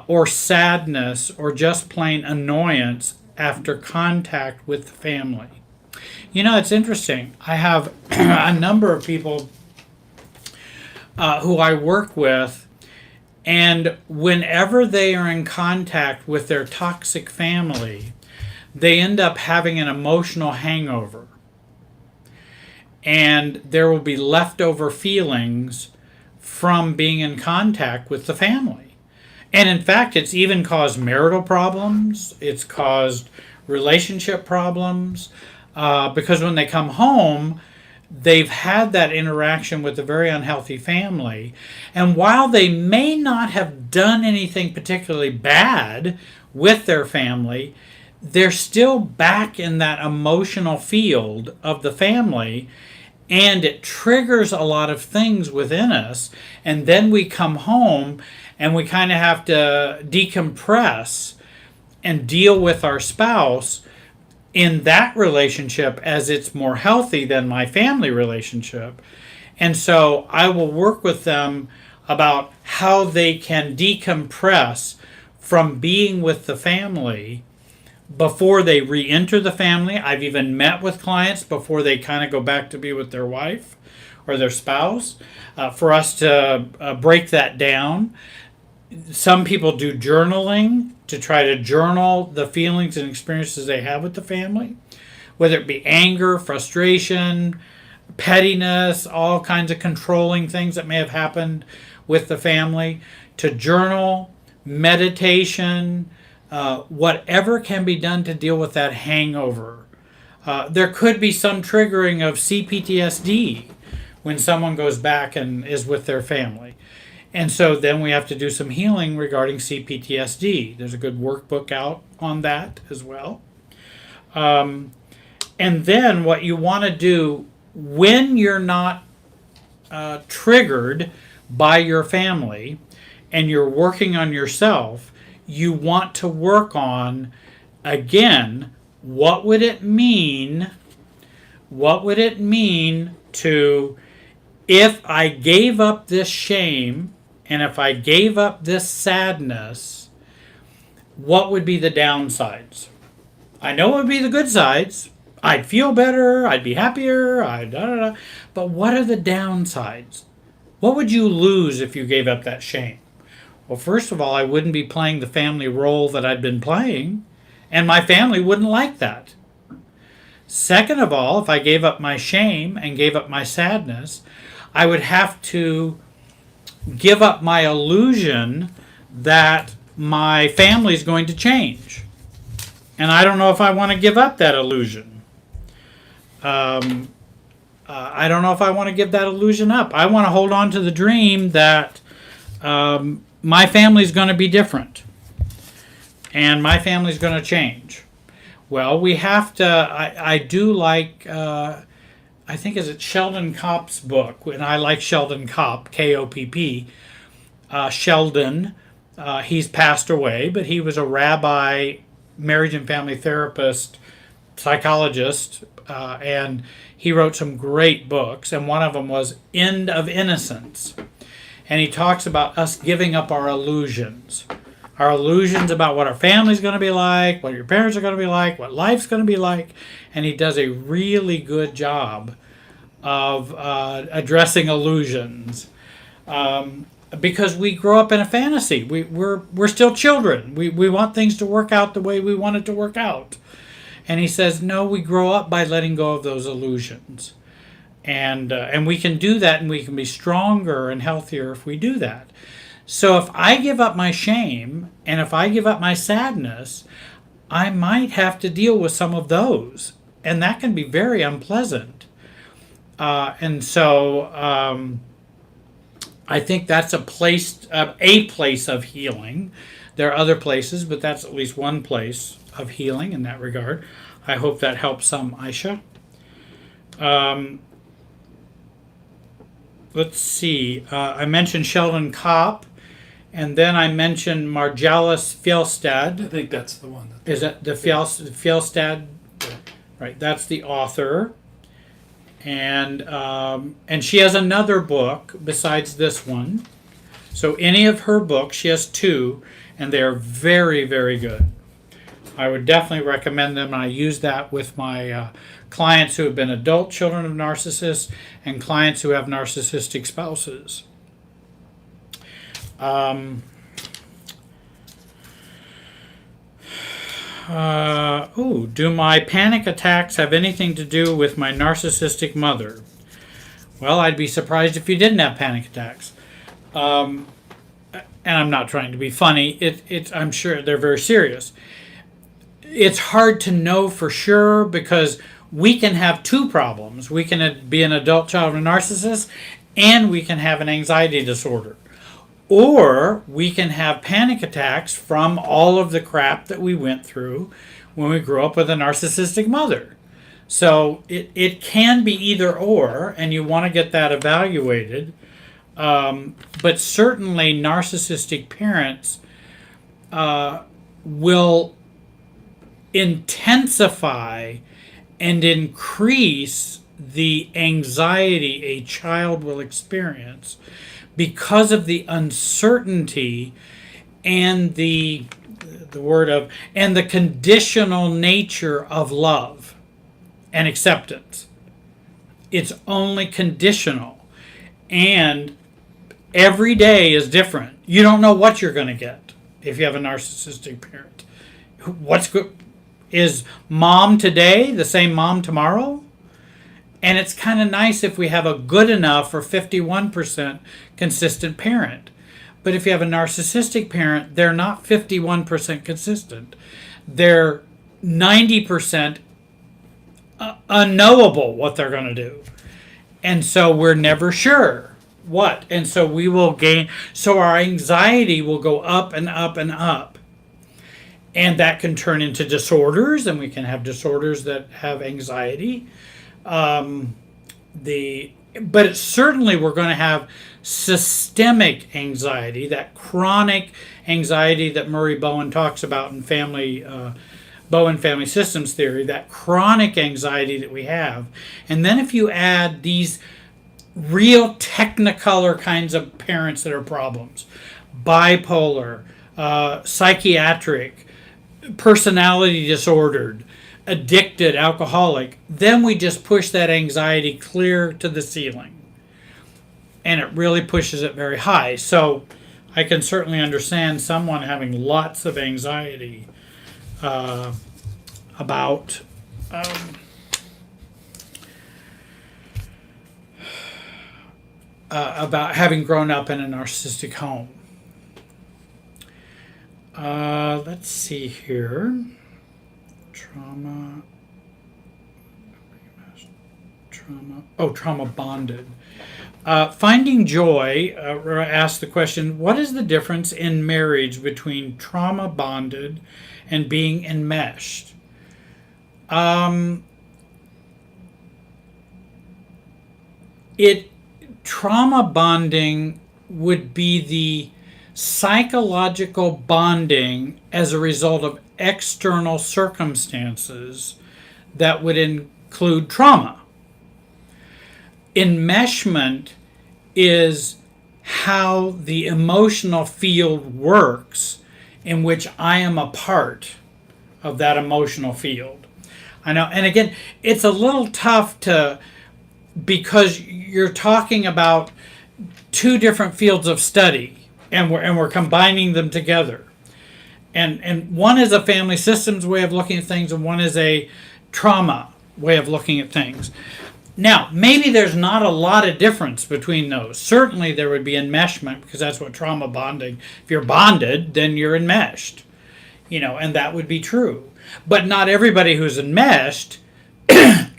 or sadness, or just plain annoyance after contact with the family? It's interesting. I have a number of people who I work with, and whenever they are in contact with their toxic family, they end up having an emotional hangover. And there will be leftover feelings from being in contact with the family. And in fact, it's even caused marital problems. It's caused relationship problems. Because when they come home, they've had that interaction with a very unhealthy family. And while they may not have done anything particularly bad with their family, they're still back in that emotional field of the family, and it triggers a lot of things within us. And then we come home and we kind of have to decompress and deal with our spouse in that relationship as it's more healthy than my family relationship. And so I will work with them about how they can decompress from being with the family before they re-enter the family. I've even met with clients before they kind of go back to be with their wife or their spouse, for us to break that down. Some people do journaling to try to journal the feelings and experiences they have with the family, whether it be anger, frustration, pettiness, all kinds of controlling things that may have happened with the family, to journal, meditation, whatever can be done to deal with that hangover. There could be some triggering of CPTSD when someone goes back and is with their family. And so then we have to do some healing regarding CPTSD. There's a good workbook out on that as well. And then what you want to do when you're not triggered by your family and you're working on yourself, you want to work on, again, what would it mean? What would it mean to, if I gave up this shame and if I gave up this sadness, what would be the downsides? I know it would be the good sides. I'd feel better, I'd be happier, but what are the downsides? What would you lose if you gave up that shame? Well, first of all, I wouldn't be playing the family role that I'd been playing, and my family wouldn't like that. Second of all, if I gave up my shame and gave up my sadness, I would have to give up my illusion that my family's going to change. And I don't know if I want to give up that illusion. I don't know if I want to give that illusion up. I want to hold on to the dream that my family's going to be different and my family's going to change. Well, we have to, I do like, I think is it Sheldon Kopp's book, and I like Sheldon Kopp, K-O-P-P. Sheldon, he's passed away, but he was a rabbi, marriage and family therapist, psychologist, and he wrote some great books, and one of them was End of Innocence. And he talks about us giving up our illusions about what our family's going to be like, what your parents are going to be like, what life's going to be like. And he does a really good job of addressing illusions. Because we grow up in a fantasy. We're still children. We want things to work out the way we want it to work out. And he says, no, we grow up by letting go of those illusions. And we can do that, and we can be stronger and healthier if we do that. So if I give up my shame, and if I give up my sadness, I might have to deal with some of those. And that can be very unpleasant. And so I think that's a place of healing. There are other places, but that's at least one place of healing in that regard. I hope that helps some, Aisha. Let's see. I mentioned Sheldon Kopp, and then I mentioned Marjalis Fjellstad. I think that's the one. Is that the Fjellstad? Right, that's the author. And she has another book besides this one. So any of her books, she has two, and they are very, very good. I would definitely recommend them. I use that with my clients who have been adult children of narcissists and clients who have narcissistic spouses. Do my panic attacks have anything to do with my narcissistic mother? Well, I'd be surprised if you didn't have panic attacks. And I'm not trying to be funny. I'm sure they're very serious. It's hard to know for sure because we can have two problems. We can be an adult child of a narcissist, and we can have an anxiety disorder. Or we can have panic attacks from all of the crap that we went through when we grew up with a narcissistic mother. So it can be either or, and you want to get that evaluated. But certainly narcissistic parents will intensify and increase the anxiety a child will experience because of the uncertainty and the the word of, and the conditional nature of love and acceptance. It's only conditional. And every day is different. You don't know what you're going to get if you have a narcissistic parent. What's good? Is mom today the same mom tomorrow? And it's kind of nice if we have a good enough or 51% consistent parent. But if you have a narcissistic parent, they're not 51% consistent. They're 90% unknowable what they're going to do. And so we're never sure what. And so we will gain, so our anxiety will go up and up and up. And that can turn into disorders, and we can have disorders that have anxiety. But it's certainly we're going to have systemic anxiety, that chronic anxiety that Murray Bowen talks about in Bowen family systems theory, that chronic anxiety that we have. And then if you add these real technicolor kinds of parents that are problems, bipolar, psychiatric, personality disordered, addicted, alcoholic, then we just push that anxiety clear to the ceiling. And it really pushes it very high. So I can certainly understand someone having lots of anxiety about having grown up in a narcissistic home. Let's see here. Trauma bonded. Finding Joy asked the question, what is the difference in marriage between trauma bonded and being enmeshed? Trauma bonding would be the psychological bonding as a result of external circumstances that would include trauma. Enmeshment is how the emotional field works in which I am a part of that emotional field. I know, and again, it's a little tough because you're talking about two different fields of study, and we're combining them together. And one is a family systems way of looking at things, and one is a trauma way of looking at things. Now, maybe there's not a lot of difference between those. Certainly there would be enmeshment, because that's what trauma bonding, if you're bonded, then you're enmeshed. And that would be true. But not everybody who's enmeshed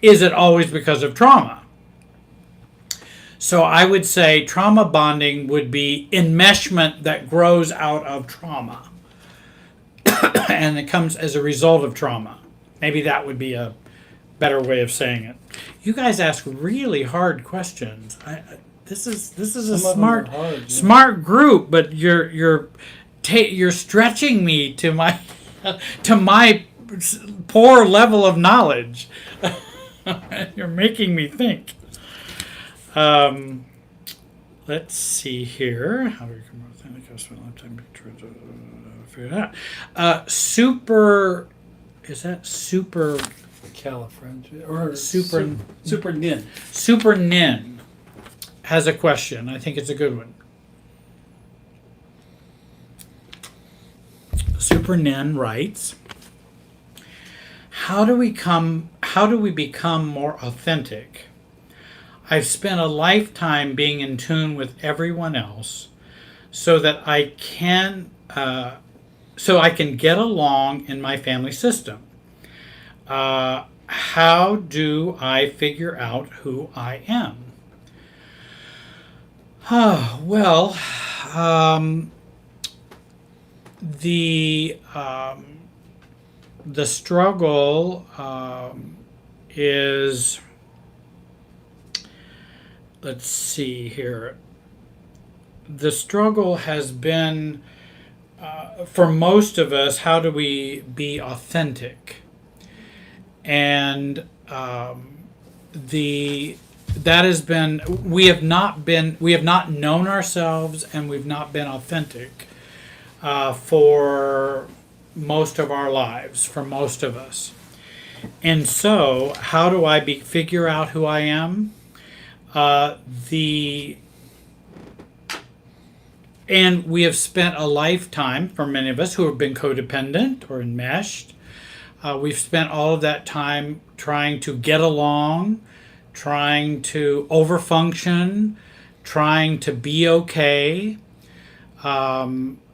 is it always because of trauma. So I would say trauma bonding would be enmeshment that grows out of trauma. And it comes as a result of trauma. Maybe that would be a better way of saying it. You guys ask really hard questions. This is a smart group, but you're stretching me to my poor level of knowledge. You're making me think. Let's see here. How do we come up with anything? I spent a long time trying to figure it out. Is that super? Califragia or super nin. Super Nin has a question. I think it's a good one. Super Nin writes, how do we become more authentic? I've spent a lifetime being in tune with everyone else so that I can get along in my family system. How do I figure out who I am? The struggle is, let's see here. The struggle has been, for most of us, how do we be authentic? And that has been, we have not known ourselves, and we've not been authentic for most of our lives, for most of us. And so, how do I figure out who I am? And we have spent a lifetime, for many of us who have been codependent or enmeshed, we've spent all of that time trying to get along, trying to overfunction, trying to be okay. I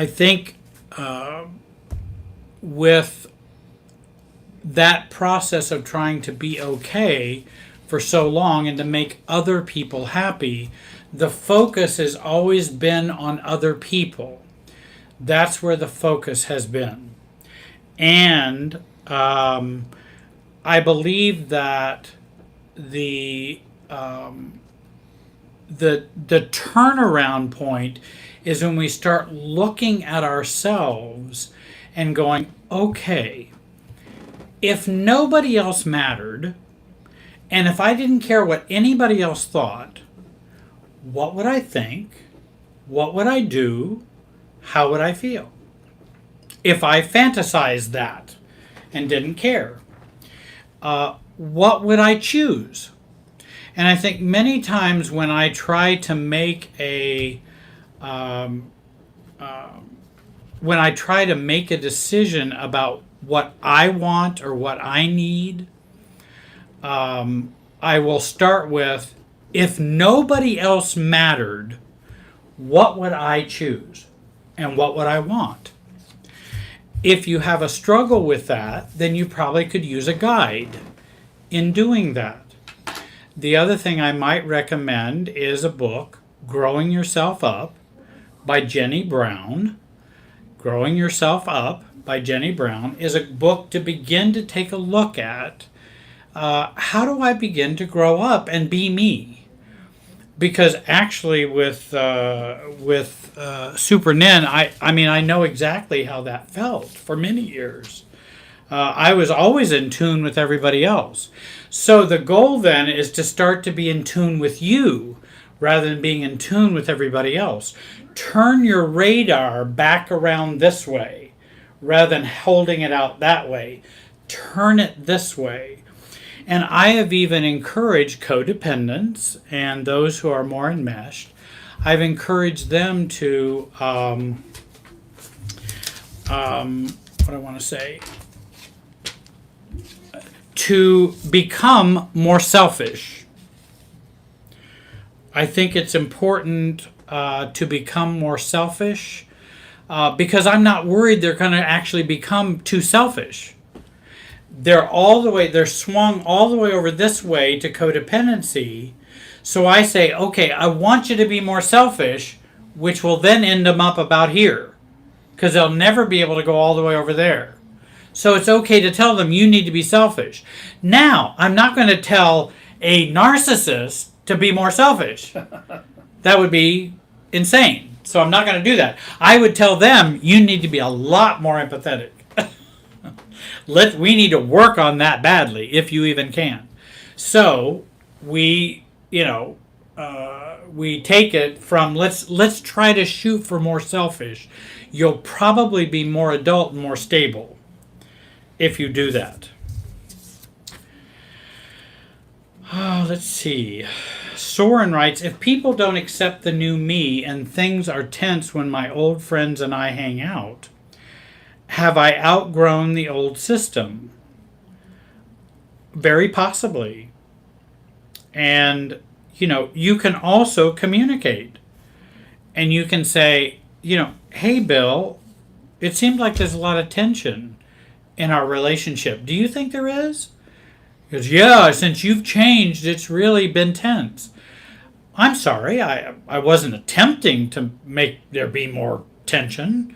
think with that process of trying to be okay for so long and to make other people happy, the focus has always been on other people. That's where the focus has been. And I believe that the turnaround point is when we start looking at ourselves and going, okay, if nobody else mattered, and if I didn't care what anybody else thought, what would I think? What would I do? How would I feel? If I fantasized that and didn't care, what would I choose? And I think many times when I try to make a decision about what I want or what I need, I will start with, if nobody else mattered, what would I choose? And what would I want? If you have a struggle with that, then you probably could use a guide in doing that. The other thing I might recommend is a book, Growing Yourself Up by Jenny Brown. Growing Yourself Up by Jenny Brown is a book to begin to take a look at. How do I begin to grow up and be me? Because actually with Super Nin, I know exactly how that felt for many years. I was always in tune with everybody else. So the goal then is to start to be in tune with you rather than being in tune with everybody else. Turn your radar back around this way rather than holding it out that way. Turn it this way. And I have even encouraged codependents and those who are more enmeshed, I've encouraged them to, to become more selfish. I think it's important to become more selfish because I'm not worried they're going to actually become too selfish. They're swung all the way over this way to codependency. So I say, okay, I want you to be more selfish, which will then end them up about here, because they'll never be able to go all the way over there. So it's okay to tell them you need to be selfish. Now, I'm not going to tell a narcissist to be more selfish. That would be insane. So I'm not going to do that. I would tell them you need to be a lot more empathetic. We need to work on that badly, if you even can. So we take it from let's try to shoot for more selfish. You'll probably be more adult and more stable if you do that. Let's see. Soren writes, if people don't accept the new me and things are tense when my old friends and I hang out, have I outgrown the old system? Very possibly. And, you can also communicate. And you can say, hey, Bill, it seems like there's a lot of tension in our relationship. Do you think there is? He goes, yeah, since you've changed, it's really been tense. I'm sorry, I wasn't attempting to make there be more tension.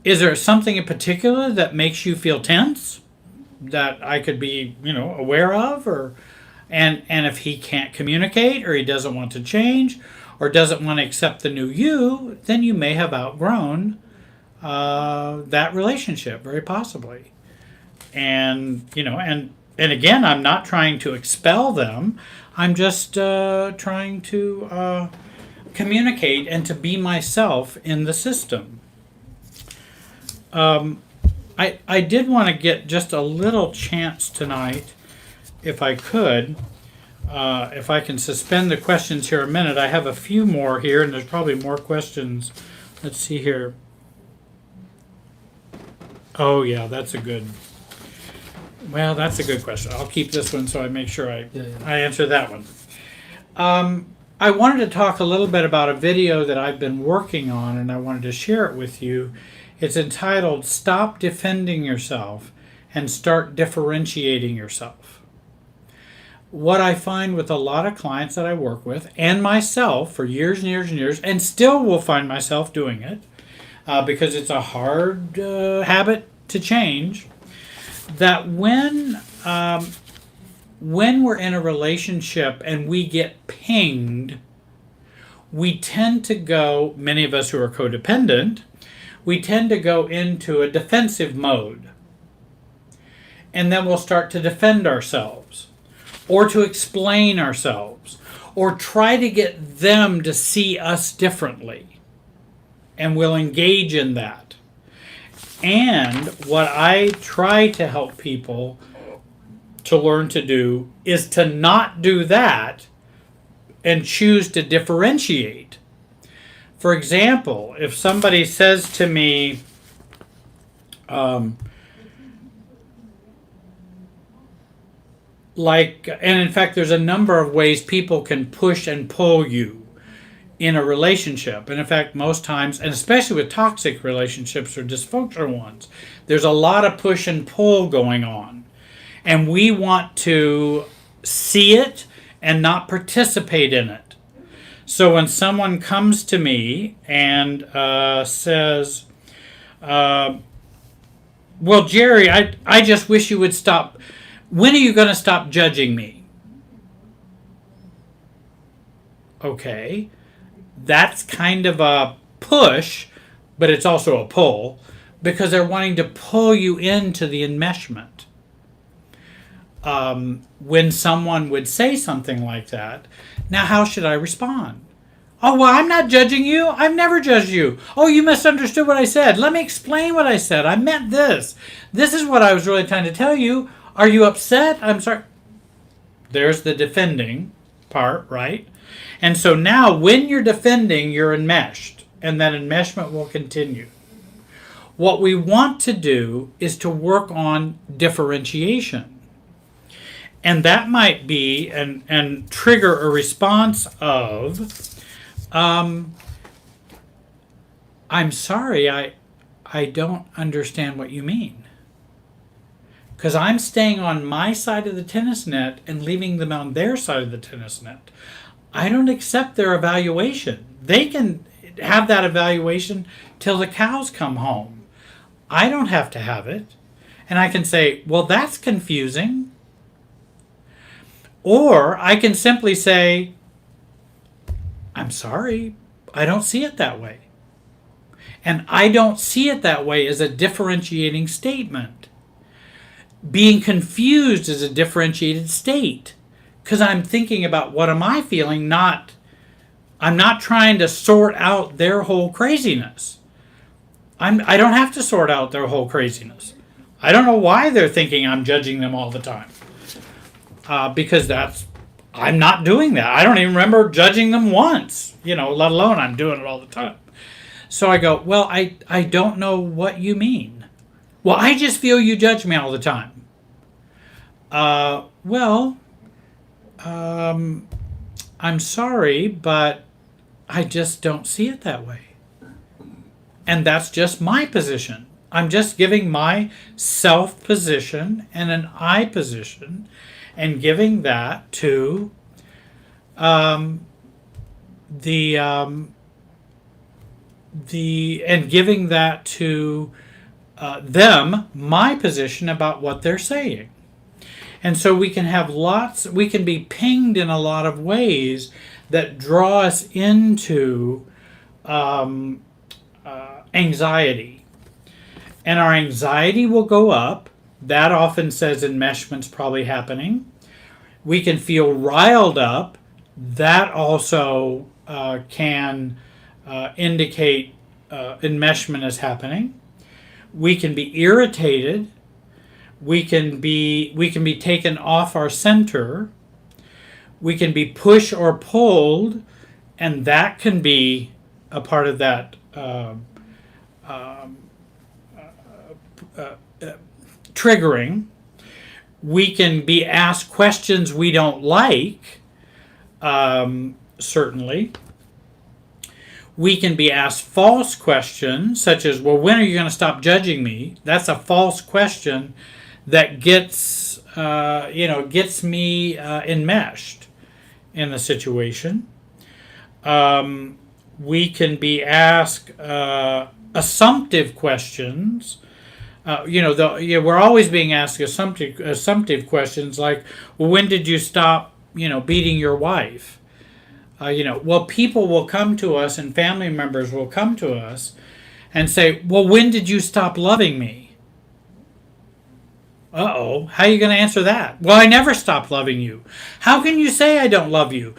Is there something in particular that makes you feel tense that I could be, aware of? And if he can't communicate or he doesn't want to change or doesn't want to accept the new you, then you may have outgrown that relationship, very possibly. And, and again, I'm not trying to expel them. I'm just trying to communicate and to be myself in the system. I did want to get just a little chance tonight, if I could, if I can suspend the questions here a minute. I have a few more here, and there's probably more questions. Let's see here. Oh, yeah, that's a good question. I'll keep this one so I make sure I answer that one. I wanted to talk a little bit about a video that I've been working on, and I wanted to share it with you. It's entitled Stop Defending Yourself and Start Differentiating Yourself. What I find with a lot of clients that I work with, and myself for years and years and years, and still will find myself doing it, because it's a hard habit to change, that when we're in a relationship and we get pinged, we tend to go, many of us who are codependent, we tend to go into a defensive mode. And then we'll start to defend ourselves, or to explain ourselves, or try to get them to see us differently. And we'll engage in that. And what I try to help people to learn to do is to not do that and choose to differentiate. For example, if somebody says to me, and in fact, there's a number of ways people can push and pull you in a relationship. And in fact, most times, and especially with toxic relationships or dysfunctional ones, there's a lot of push and pull going on. And we want to see it and not participate in it. So when someone comes to me and says, well, Jerry, I just wish you would stop. When are you going to stop judging me? Okay. That's kind of a push, but it's also a pull, because they're wanting to pull you into the enmeshment. When someone would say something like that, now how should I respond? Oh, well, I'm not judging you. I've never judged you. Oh, you misunderstood what I said. Let me explain what I said. I meant this. This is what I was really trying to tell you. Are you upset? I'm sorry. There's the defending part, right? And so now when you're defending, you're enmeshed, and that enmeshment will continue. What we want to do is to work on differentiation. And that might be and trigger a response of, I'm sorry, I don't understand what you mean. Because I'm staying on my side of the tennis net and leaving them on their side of the tennis net. I don't accept their evaluation. They can have that evaluation till the cows come home. I don't have to have it. And I can say, well, that's confusing. Or I can simply say, I'm sorry, I don't see it that way. And I don't see it that way as a differentiating statement. Being confused is a differentiated state, because I'm thinking about what am I feeling, I'm not trying to sort out their whole craziness. I don't have to sort out their whole craziness. I don't know why they're thinking I'm judging them all the time. Because I'm not doing that. I don't even remember judging them once, let alone I'm doing it all the time. So I go, well, I don't know what you mean. Well, I just feel you judge me all the time. I'm sorry, but I just don't see it that way. And that's just my position. I'm just giving my self position and an I position, and giving that to and giving that to them, my position about what they're saying. And so we can have we can be pinged in a lot of ways that draw us into anxiety. And our anxiety will go up. That often says enmeshment's probably happening. We can feel riled up. That also can indicate enmeshment is happening. We can be irritated. We can be taken off our center. We can be pushed or pulled, and that can be a part of that triggering. We can be asked questions we don't like, certainly. We can be asked false questions, such as, well, when are you going to stop judging me? That's a false question that gets me enmeshed in the situation. We can be asked assumptive questions. We're always being asked assumptive questions like, well, when did you stop, beating your wife? People will come to us and family members will come to us and say, well, when did you stop loving me? Uh-oh, how are you going to answer that? Well, I never stopped loving you. How can you say I don't love you?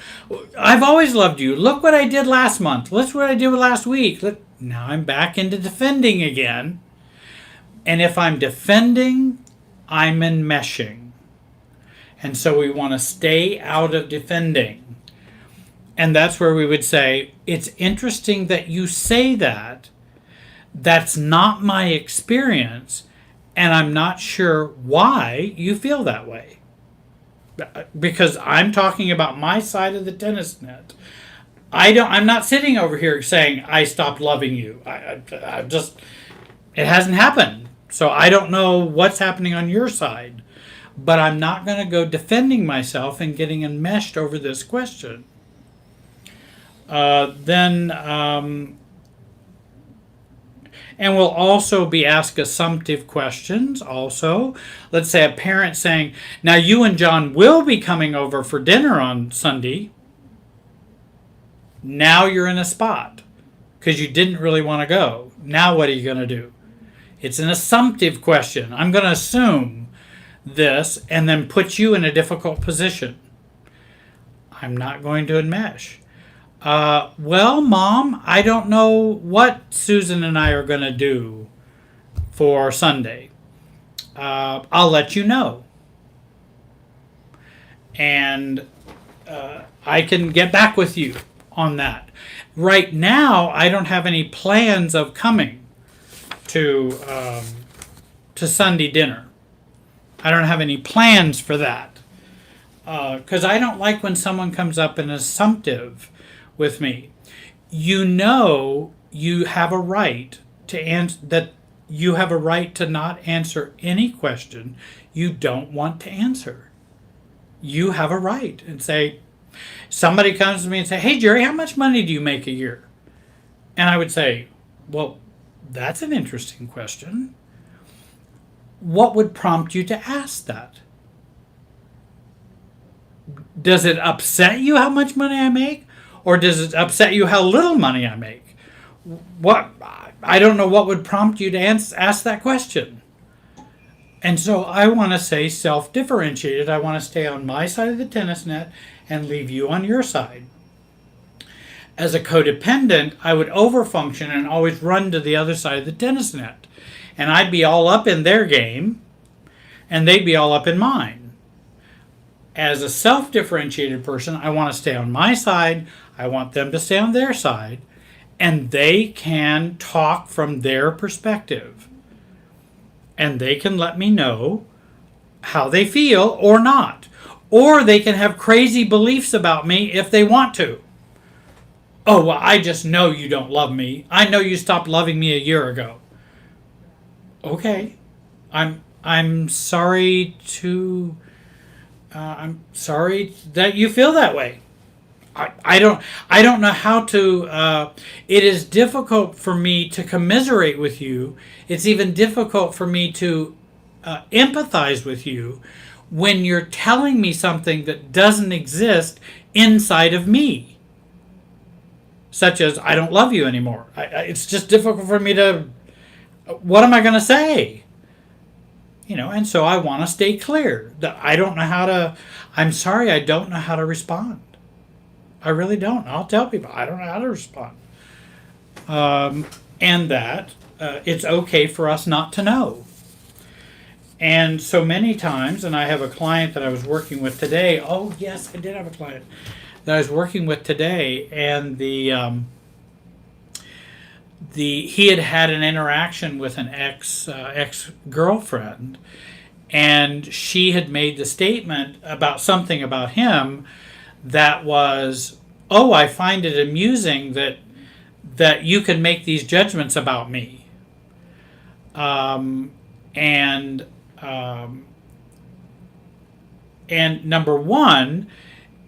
I've always loved you. Look what I did last month. Look what I did last week. Now I'm back into defending again. And if I'm defending, I'm enmeshing. And so we want to stay out of defending. And that's where we would say, it's interesting that you say that. That's not my experience. And I'm not sure why you feel that way. Because I'm talking about my side of the tennis net. I'm not sitting over here saying I stopped loving you. I just, it hasn't happened. So I don't know what's happening on your side. But I'm not going to go defending myself and getting enmeshed over this question. And we'll also be asked assumptive questions also. Let's say a parent saying, now you and John will be coming over for dinner on Sunday. Now you're in a spot because you didn't really want to go. Now what are you going to do? It's an assumptive question. I'm going to assume this and then put you in a difficult position. I'm not going to enmesh. Well, Mom, I don't know what Susan and I are going to do for Sunday. I'll let you know. And I can get back with you on that. Right now, I don't have any plans of coming to Sunday dinner. I don't have any plans for that. Because I don't like when someone comes up and is assumptive with me. You have a right to answer you have a right to not answer any question you don't want to answer. You have a right and say, somebody comes to me and say, hey Jerry, how much money do you make a year? And I would say, well, that's an interesting question. What would prompt you to ask that? Does it upset you how much money I make? Or does it upset you how little money I make? What? I don't know what would prompt you to ask that question. And so I want to say self-differentiated. I want to stay on my side of the tennis net and leave you on your side. As a codependent, I would overfunction and always run to the other side of the tennis net. And I'd be all up in their game, and they'd be all up in mine. As a self-differentiated person, I want to stay on my side. I want them to stay on their side. And they can talk from their perspective. And they can let me know how they feel or not. Or they can have crazy beliefs about me if they want to. Oh, well, I just know you don't love me. I know you stopped loving me a year ago. Okay. I'm sorry to... I'm sorry that you feel that way. I don't know how to. It is difficult for me to commiserate with you. It's even difficult for me to empathize with you when you're telling me something that doesn't exist inside of me. Such as, I don't love you anymore. It's just difficult for me to... What am I going to say? And so I want to stay clear. That I don't know how to... I'm sorry, I don't know how to respond. I really don't. I'll tell people I don't know how to respond. And that it's okay for us not to know. And so many times, and I have a client that I was working with today. Oh, yes, I did have a client that I was working with today, and he had an interaction with an ex girlfriend, and she had made the statement about something about him that was, "Oh, I find it amusing that you can make these judgments about me." Um, and and number one,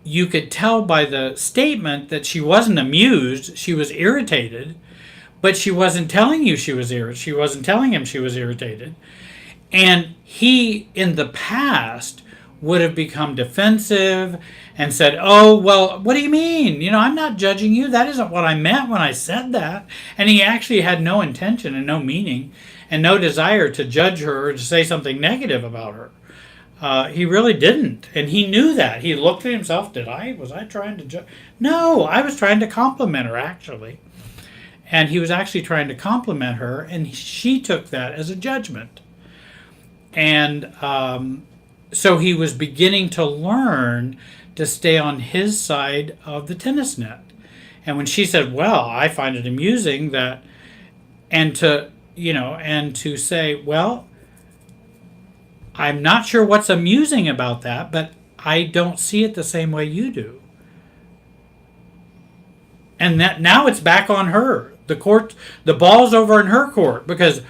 you could tell by the statement that she wasn't amused; she was irritated. But she wasn't telling you she was irritated. She wasn't telling him she was irritated. And he, in the past, would have become defensive and said, "Oh, well, what do you mean? I'm not judging you. That isn't what I meant when I said that." And he actually had no intention and no meaning and no desire to judge her or to say something negative about her. He really didn't. And he knew that. He looked at himself. Was I trying to judge? No, I was trying to compliment her, actually. And he was actually trying to compliment her, and she took that as a judgment. And so he was beginning to learn to stay on his side of the tennis net. And when she said, "Well, I find it amusing that," and to say, "Well, I'm not sure what's amusing about that, but I don't see it the same way you do." And that now it's back on her. The ball's over in her court, because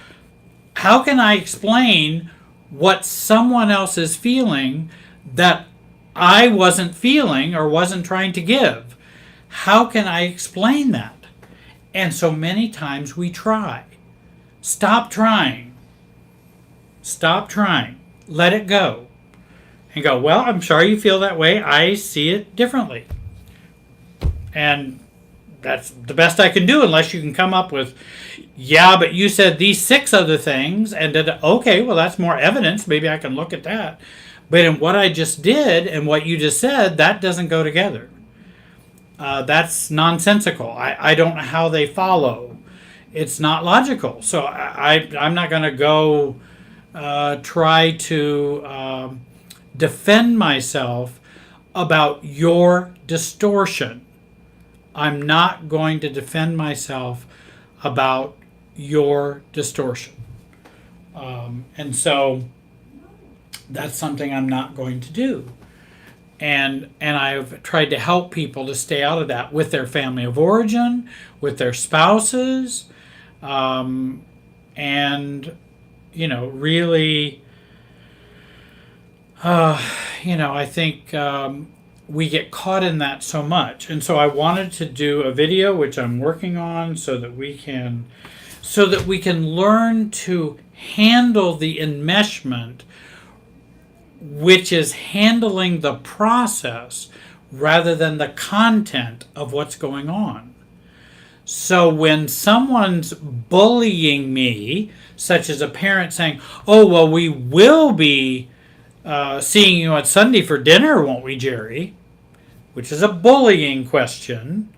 how can I explain what someone else is feeling that I wasn't feeling or wasn't trying to give? How can I explain that? And so many times we try. Stop trying. Stop trying. Let it go. And go, "Well, I'm sorry you feel that way. I see it differently." And that's the best I can do, unless you can come up with, "Yeah, but you said these 6 other things," and okay, well, that's more evidence. Maybe I can look at that. But in what I just did and what you just said, that doesn't go together. That's nonsensical. I don't know how they follow. It's not logical. So I'm not going to go try to defend myself about your distortion. I'm not going to defend myself about your distortion. And so that's something I'm not going to do. And I've tried to help people to stay out of that with their family of origin, with their spouses, and, really, I think we get caught in that so much. And so I wanted to do a video, which I'm working on, so that we can learn to handle the enmeshment, which is handling the process rather than the content of what's going on. So when someone's bullying me, such as a parent saying, "Oh, well, we will be seeing you on Sunday for dinner, won't we, Jerry?" Which is a bullying question.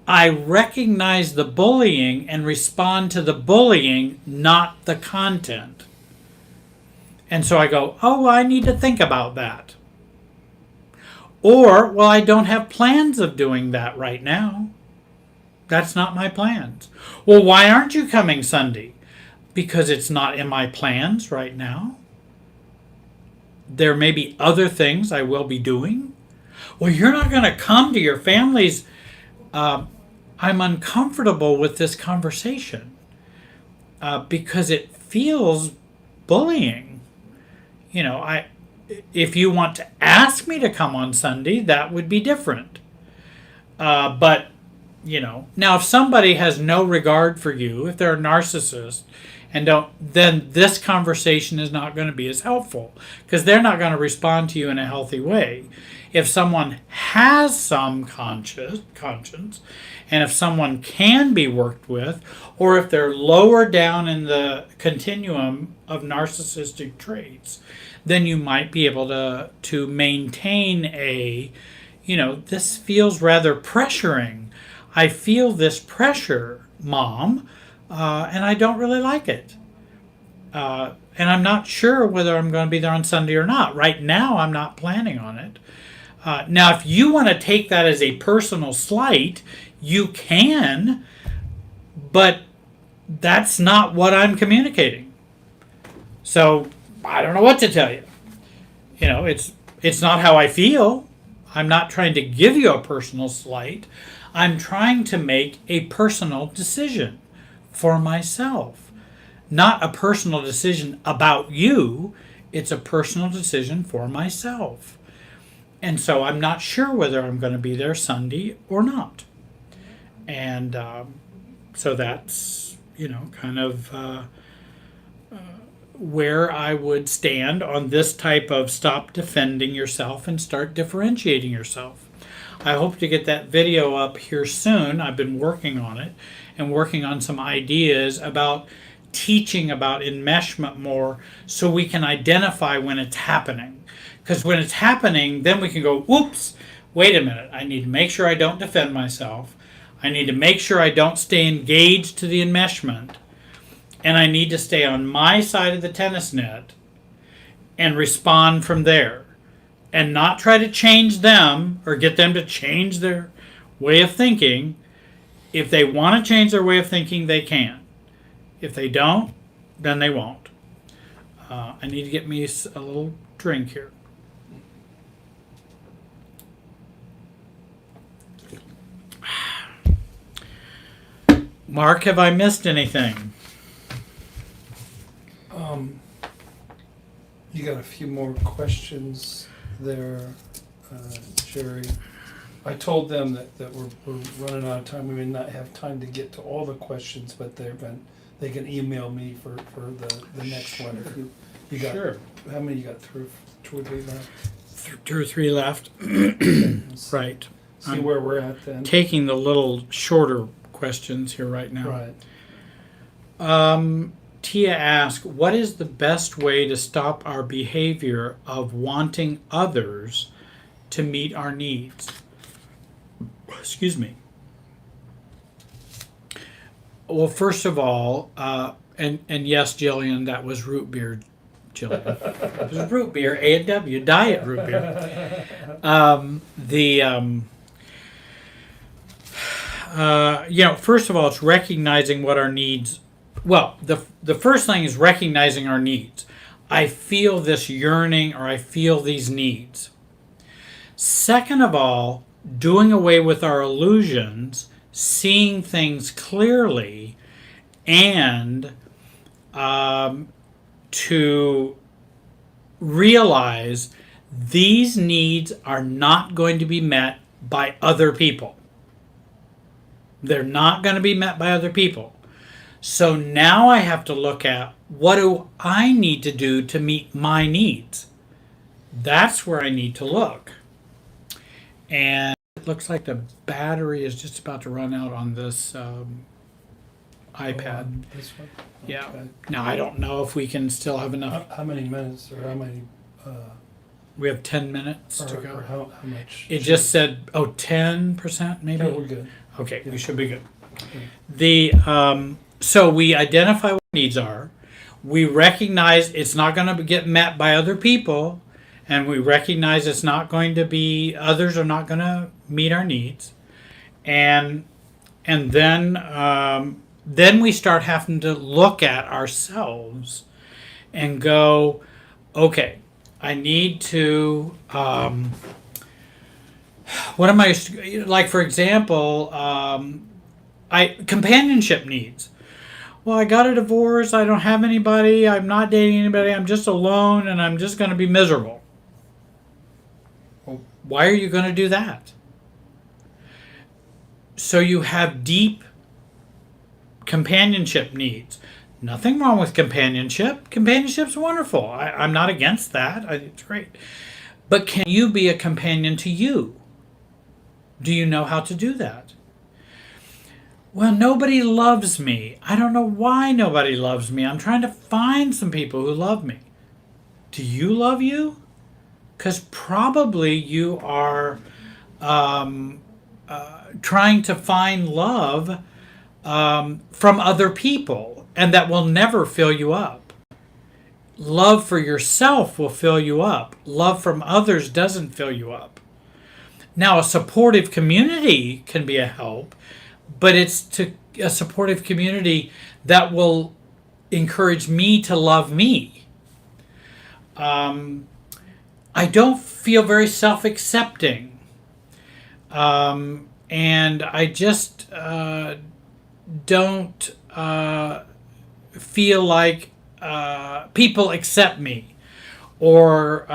I recognize the bullying and respond to the bullying, not the content. And so I go, "Oh, well, I need to think about that." Or, "Well, I don't have plans of doing that right now. That's not my plans." "Well, why aren't you coming Sunday?" "Because it's not in my plans right now. There may be other things I will be doing." "Well, you're not going to come to your family's." I'm uncomfortable with this conversation because it feels bullying. If you want to ask me to come on Sunday, that would be different. But now if somebody has no regard for you, if they're a narcissist, then this conversation is not going to be as helpful, because they're not going to respond to you in a healthy way. If someone has some conscience, and if someone can be worked with, or if they're lower down in the continuum of narcissistic traits, then you might be able to maintain a this feels rather pressuring. I feel this pressure, Mom, and I don't really like it. And I'm not sure whether I'm going to be there on Sunday or not. Right now, I'm not planning on it. Now, if you want to take that as a personal slight, you can, but that's not what I'm communicating. So I don't know what to tell you. It's not how I feel. I'm not trying to give you a personal slight. I'm trying to make a personal decision for myself. Not a personal decision about you. It's a personal decision for myself. And so I'm not sure whether I'm going to be there Sunday or not. And so that's, kind of where I would stand on this type of stop defending yourself and start differentiating yourself. I hope to get that video up here soon. I've been working on it and working on some ideas about teaching about enmeshment more so we can identify when it's happening. Because when it's happening, then we can go, whoops, wait a minute. I need to make sure I don't defend myself. I need to make sure I don't stay engaged to the enmeshment. And I need to stay on my side of the tennis net and respond from there. And not try to change them or get them to change their way of thinking. If they want to change their way of thinking, they can. If they don't, then they won't. I need to get me a little drink here. Mark, have I missed anything? You got a few more questions there, Jerry. I told them that we're running out of time. We may not have time to get to all the questions, but they can email me for the next one. If you got, sure. How many you got through? 2 or 3 left? 2 or 3 left. Right. See where we're at then. Taking the little shorter questions here right now. Right. Tia asked, what is the best way to stop our behavior of wanting others to meet our needs? Excuse me. Well, first of all, and yes, Jillian, that was root beer, Jillian. It was root beer, A&W, diet root beer. First of all, it's recognizing what our needs. Well, the first thing is recognizing our needs. I feel this yearning or I feel these needs. Second of all, doing away with our illusions, seeing things clearly, and to realize these needs are not going to be met by other people. They're not going to be met by other people. So now I have to look at what do I need to do to meet my needs. That's where I need to look. And it looks like the battery is just about to run out on this iPad. This one? Yeah. Okay. Now I don't know if we can still have enough. How many minutes or how many? We have 10 minutes to Or go. how much? It just said, 10% maybe? Yeah, we're good. Okay, Yeah. we should be good. Okay. So we identify what needs are. We recognize it's not going to get met by other people, and we recognize it's not going to be, others are not going to meet our needs. And then we start having to look at ourselves and go, okay, I need to, what am I, like for example, companionship needs. Well, I got a divorce, I don't have anybody, I'm not dating anybody, I'm just alone, and I'm just going to be miserable. Well, why are you going to do that? So you have deep companionship needs. Nothing wrong with companionship. Companionship's wonderful. I'm not against that. It's great. But can you be a companion to you? Do you know how to do that? Well, nobody loves me. I don't know why nobody loves me. I'm trying to find some people who love me. Do you love you? Because probably you are trying to find love from other people, and that will never fill you up. Love for yourself will fill you up. Love from others doesn't fill you up. Now, a supportive community can be a help, but it's to a supportive community that will encourage me to love me. I don't feel very self-accepting. And I just don't feel like people accept me or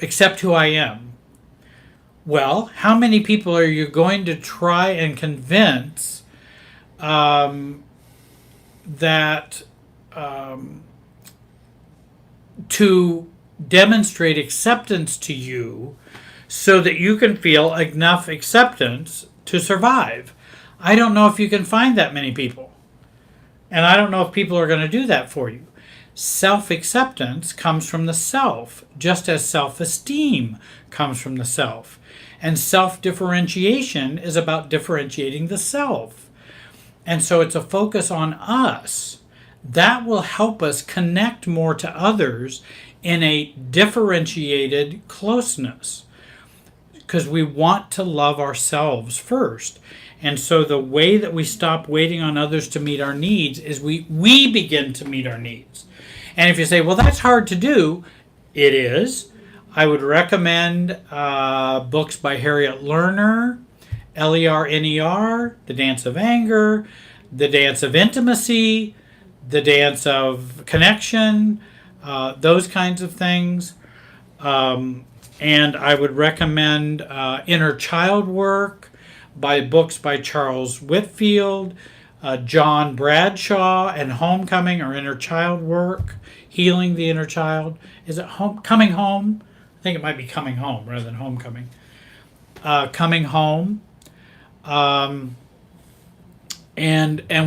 accept who I am. Well, how many people are you going to try and convince that to demonstrate acceptance to you so that you can feel enough acceptance to survive? I don't know if you can find that many people. And I don't know if people are going to do that for you. Self-acceptance comes from the self, just as self-esteem comes from the self. And self-differentiation is about differentiating the self. And so it's a focus on us. That will help us connect more to others in a differentiated closeness, because we want to love ourselves first. And so the way that we stop waiting on others to meet our needs is we begin to meet our needs. And if you say, well, that's hard to do, it is. I would recommend books by Harriet Lerner, Lerner, The Dance of Anger, The Dance of Intimacy, The Dance of Connection, those kinds of things. And I would recommend Inner Child Work by books by Charles Whitfield, John Bradshaw, and Homecoming or Inner Child Work, Healing the Inner Child. Is it Coming Home? I think it might be Coming Home rather than Homecoming. Coming Home. And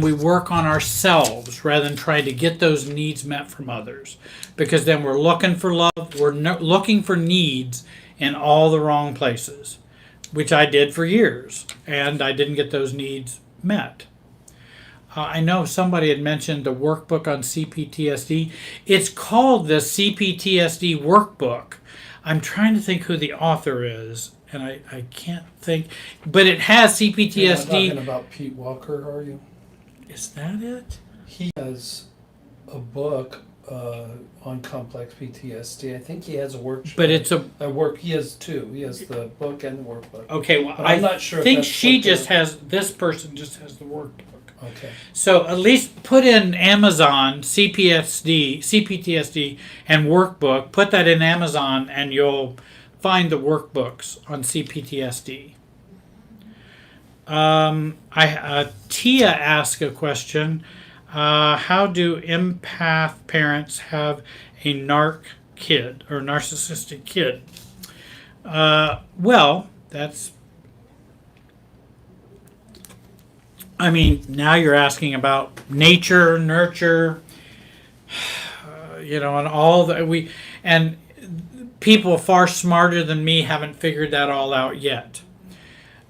we work on ourselves rather than trying to get those needs met from others. Because then we're looking for love, we're looking for needs in all the wrong places, which I did for years, and I didn't get those needs met. I know somebody had mentioned the workbook on CPTSD. It's called the CPTSD Workbook. I'm trying to think who the author is, and I can't think. But it has CPTSD. You're not talking about Pete Walker, are you? Is that it? He has a book on complex PTSD. I think he has a workshop. But it's He has two. He has the book and the workbook. okay. Well, But I'm not sure if think that's she what just they're- has. This person just has the workbook. Okay. So at least put in Amazon CPTSD and workbook. Put that in Amazon, and you'll find the workbooks on CPTSD. Tia asked a question. How do empath parents have a narc kid or narcissistic kid? Well, that's. I mean, now you're asking about nature, nurture, and all that and people far smarter than me haven't figured that all out yet.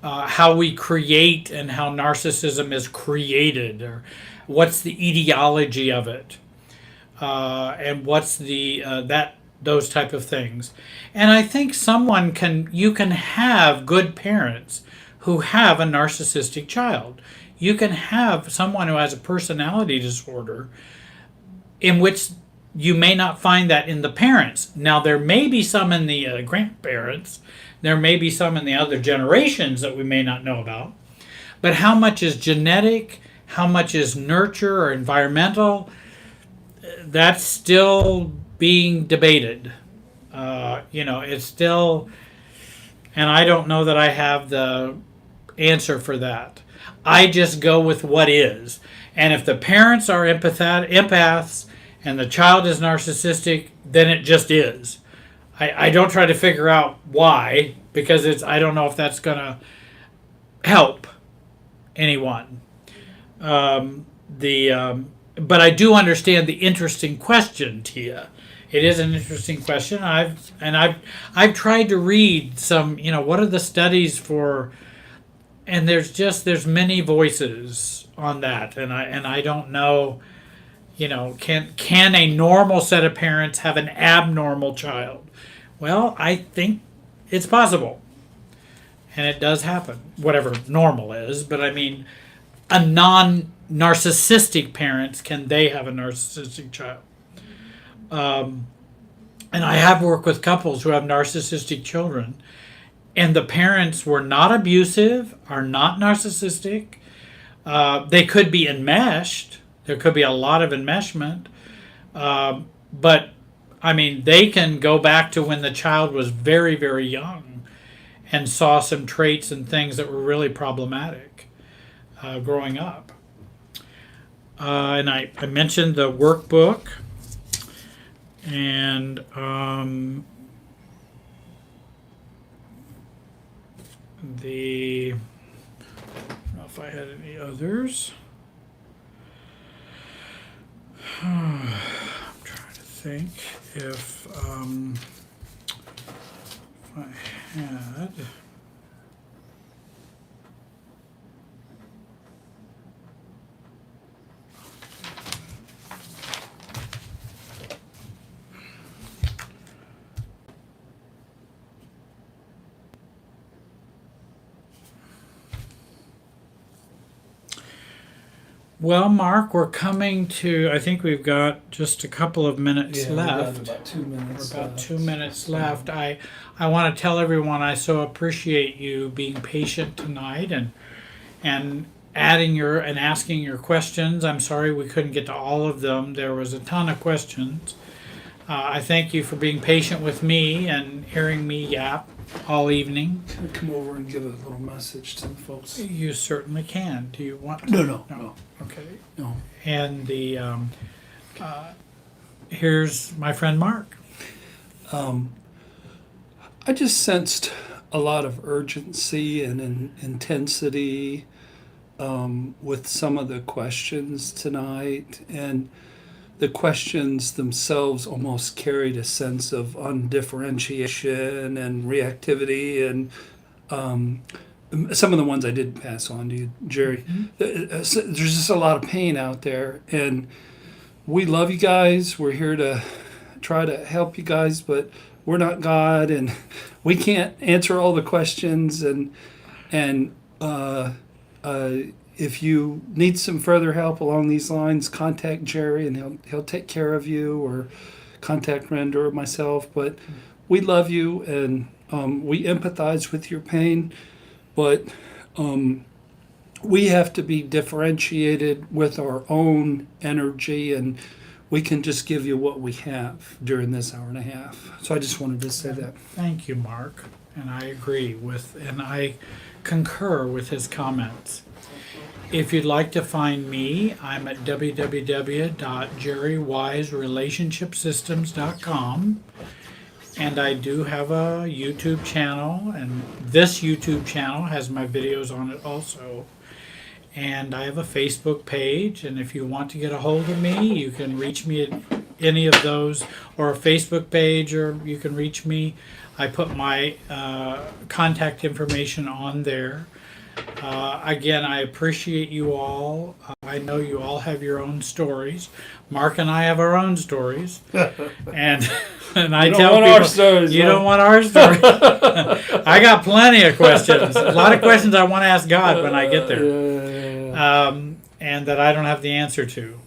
How we create and how narcissism is created, or what's the etiology of it, and what's those type of things. And I think you can have good parents who have a narcissistic child. You can have someone who has a personality disorder in which you may not find that in the parents. Now, there may be some in the grandparents. There may be some in the other generations that we may not know about. But how much is genetic? How much is nurture or environmental? That's still being debated. It's still... And I don't know that I have the answer for that. I just go with what is. And if the parents are empaths and the child is narcissistic, then it just is. I don't try to figure out why, because I don't know if that's going to help anyone. But I do understand the interesting question, Tia. It is an interesting question. I've tried to read some. What are the studies for? And there's many voices on that, and I don't know. Can a normal set of parents have an abnormal child? Well, I think it's possible, and it does happen. Whatever normal is, but I mean, a non-narcissistic parents, can they have a narcissistic child? And I have worked with couples who have narcissistic children, and the parents were not abusive, are not narcissistic. They could be enmeshed. There could be a lot of enmeshment. But, I mean, they can go back to when the child was very, very young and saw some traits and things that were really problematic growing up. And I mentioned the workbook. And I don't know if I had any others. I'm trying to think if I had. Well, Mark, we're coming to, I think we've got just a couple of minutes left. We've got about 2 minutes. We're about 2 minutes left. I want to tell everyone I so appreciate you being patient tonight and adding and asking your questions. I'm sorry we couldn't get to all of them. There was a ton of questions. I thank you for being patient with me and hearing me yap all evening. Can I come over and give a little message to the folks? You certainly can. Do you want to? No. Okay. No. And here's my friend Mark. I just sensed a lot of urgency and intensity with some of the questions tonight, and the questions themselves almost carried a sense of undifferentiation and reactivity, and some of the ones I did pass on to you, Jerry. There's just a lot of pain out there, and we love you guys. We're here to try to help you guys, but we're not God, and we can't answer all the questions. And if you need some further help along these lines, contact Jerry, and he'll take care of you, or contact Render or myself. But we love you, and we empathize with your pain, but we have to be differentiated with our own energy, and we can just give you what we have during this hour and a half. So I just wanted to say that. Thank you, Mark. And I agree and I concur with his comments. If you'd like to find me, I'm at www.jerrywiserelationshipsystems.com. And I do have a YouTube channel, and this YouTube channel has my videos on it also. And I have a Facebook page, and if you want to get a hold of me, you can reach me at any of those, or a Facebook page, or you can reach me. I put my contact information on there. Again, I appreciate you all. I know you all have your own stories. Mark and I have our own stories, and I tell people, our stories, you don't want our stories. I got plenty of questions. A lot of questions I want to ask God when I get there, and that I don't have the answer to.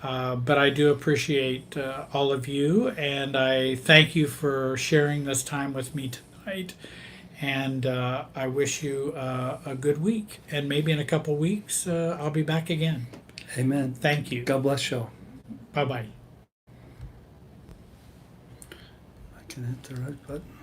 But I do appreciate all of you, and I thank you for sharing this time with me tonight. And I wish you a good week. And maybe in a couple weeks, I'll be back again. Amen. Thank you. God bless you. Bye-bye. I can hit the right button.